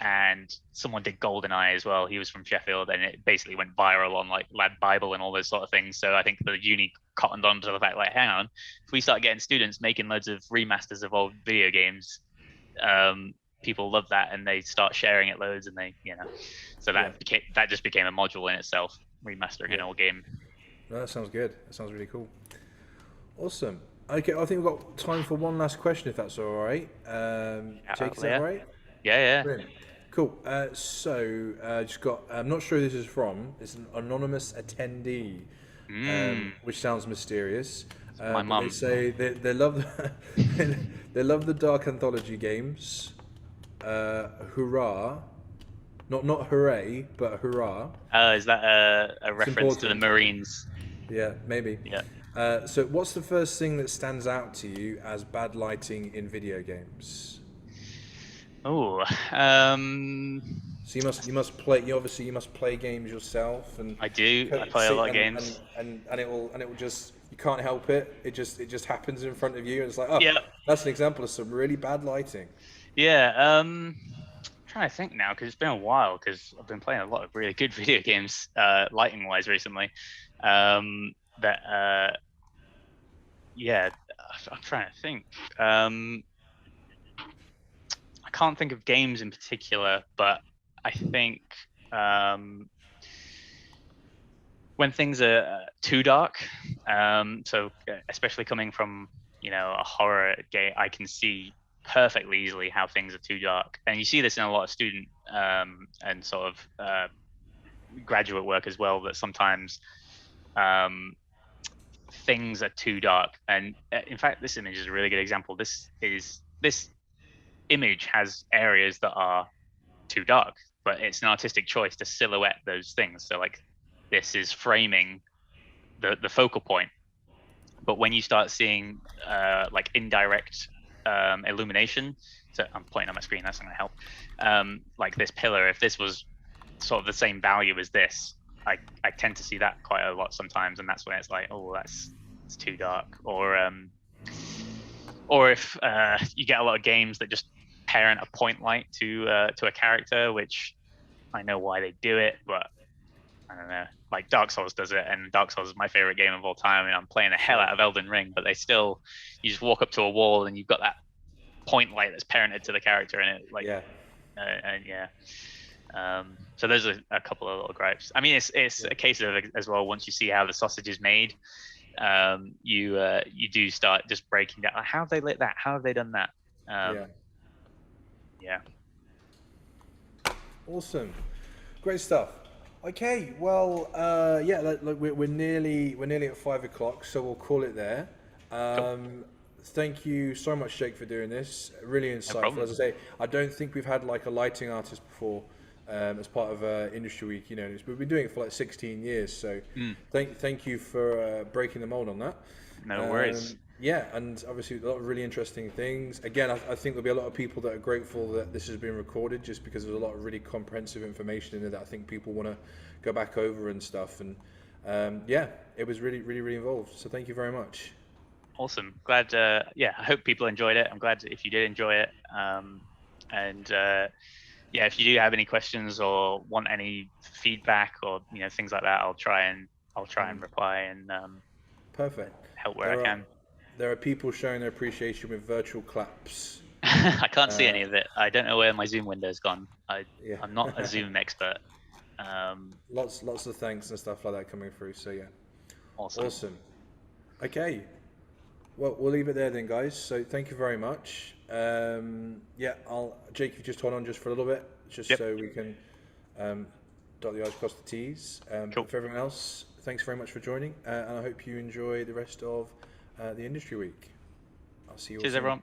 B: and someone did GoldenEye as well. He was from Sheffield, and it basically went viral on Lad Bible and all those sort of things. So I think the uni cottoned on to the fact, hang on, if we start getting students making loads of remasters of old video games, people love that, and they start sharing it loads, and that just became a module in itself, remastering an old game.
A: No, that sounds good. That sounds really cool. Awesome. Okay, I think we've got time for one last question, if that's all right. Jake, is that
B: Yeah,
A: right?
B: yeah.
A: Brilliant. Cool. Just got. I'm not sure who this is from. It's an anonymous attendee,
B: Mm,
A: which sounds mysterious.
B: my
A: But they
B: mum.
A: say they love they love the dark anthology games. Hurrah! Not hooray, but hurrah!
B: Is that a
A: It's
B: reference to the
A: important.
B: Marines?
A: Yeah, maybe.
B: Yeah.
A: So, what's the first thing that stands out to you as bad lighting in video games?
B: Oh,
A: So you must play games yourself and
B: I do. I play a
A: see
B: lot of games.
A: and it will just you can't help it. It just happens in front of you and it's like, oh,
B: Yeah,
A: that's an example of some really bad lighting.
B: yeah. Trying to think now because it's been a while because I've been playing a lot of really good video games, lighting wise recently. That yeah, I'm trying to think. I can't think of games in particular, but I think um, when things are too dark, so especially coming from a horror game, I can see perfectly easily how things are too dark, and you see this in a lot of student and sort of graduate work as well. That sometimes um, things are too dark, and in fact, this image is a really good example. This image has areas that are too dark, but it's an artistic choice to silhouette those things. So like this is framing the focal point. But when you start seeing like indirect illumination, so I'm pointing on my screen, that's not going to help. Like this pillar, if this was sort of the same value as this, I tend to see that quite a lot sometimes, and that's when it's like, oh, it's too dark. Or if you get a lot of games that just parent a point light to a character, which I know why they do it, but I don't know. Like Dark Souls does it, and Dark Souls is my favorite game of all time, and I'm playing the hell out of Elden Ring. But you just walk up to a wall, and you've got that point light that's parented to the character, and it like,
A: Yeah,
B: and yeah. So there's a couple of little gripes. I mean, it's
A: yeah,
B: a case of as well. Once you see how the sausage is made, you do start just breaking down. Like, how have they lit that? How have they done that?
A: yeah.
B: Yeah.
A: Awesome, great stuff. Okay, well, yeah, we're nearly at 5 o'clock, so we'll call it there.
B: Cool.
A: Thank you so much, Jake, for doing this. Really
B: No
A: insightful.
B: problem.
A: As I say, I don't think we've had like a lighting artist before as part of Industry Week. We've been doing it for like 16 years. So
B: Mm,
A: thank you for breaking the mold on that.
B: no worries.
A: Yeah, and obviously a lot of really interesting things. Again, I think there'll be a lot of people that are grateful that this has been recorded, just because there's a lot of really comprehensive information in there that I think people want to go back over and stuff. And yeah, it was really, really, really involved. So thank you very much.
B: Awesome. Glad. Yeah, I hope people enjoyed it. I'm glad if you did enjoy it. And yeah, if you do have any questions or want any feedback or things like that, I'll try and reply and
A: Perfect.
B: help where I
A: There are
B: can.
A: there are people showing their appreciation with virtual claps.
B: I can't see
A: Uh,
B: any of it. I don't know where my Zoom window's gone.
A: yeah,
B: I'm not a Zoom expert. Um,
A: lots of thanks and stuff like that coming through. So yeah,
B: awesome.
A: awesome. Okay, well, we'll leave it there then, guys. So thank you very much. Yeah, Jake, you just hold on just for a little bit, just
B: Yep.
A: so we can um, dot the i's, cross the t's.
B: Cool.
A: But for everyone else, thanks very much for joining, and I hope you enjoy the rest of the Industry Week. I'll see you all
B: Cheers,
A: soon.
B: everyone.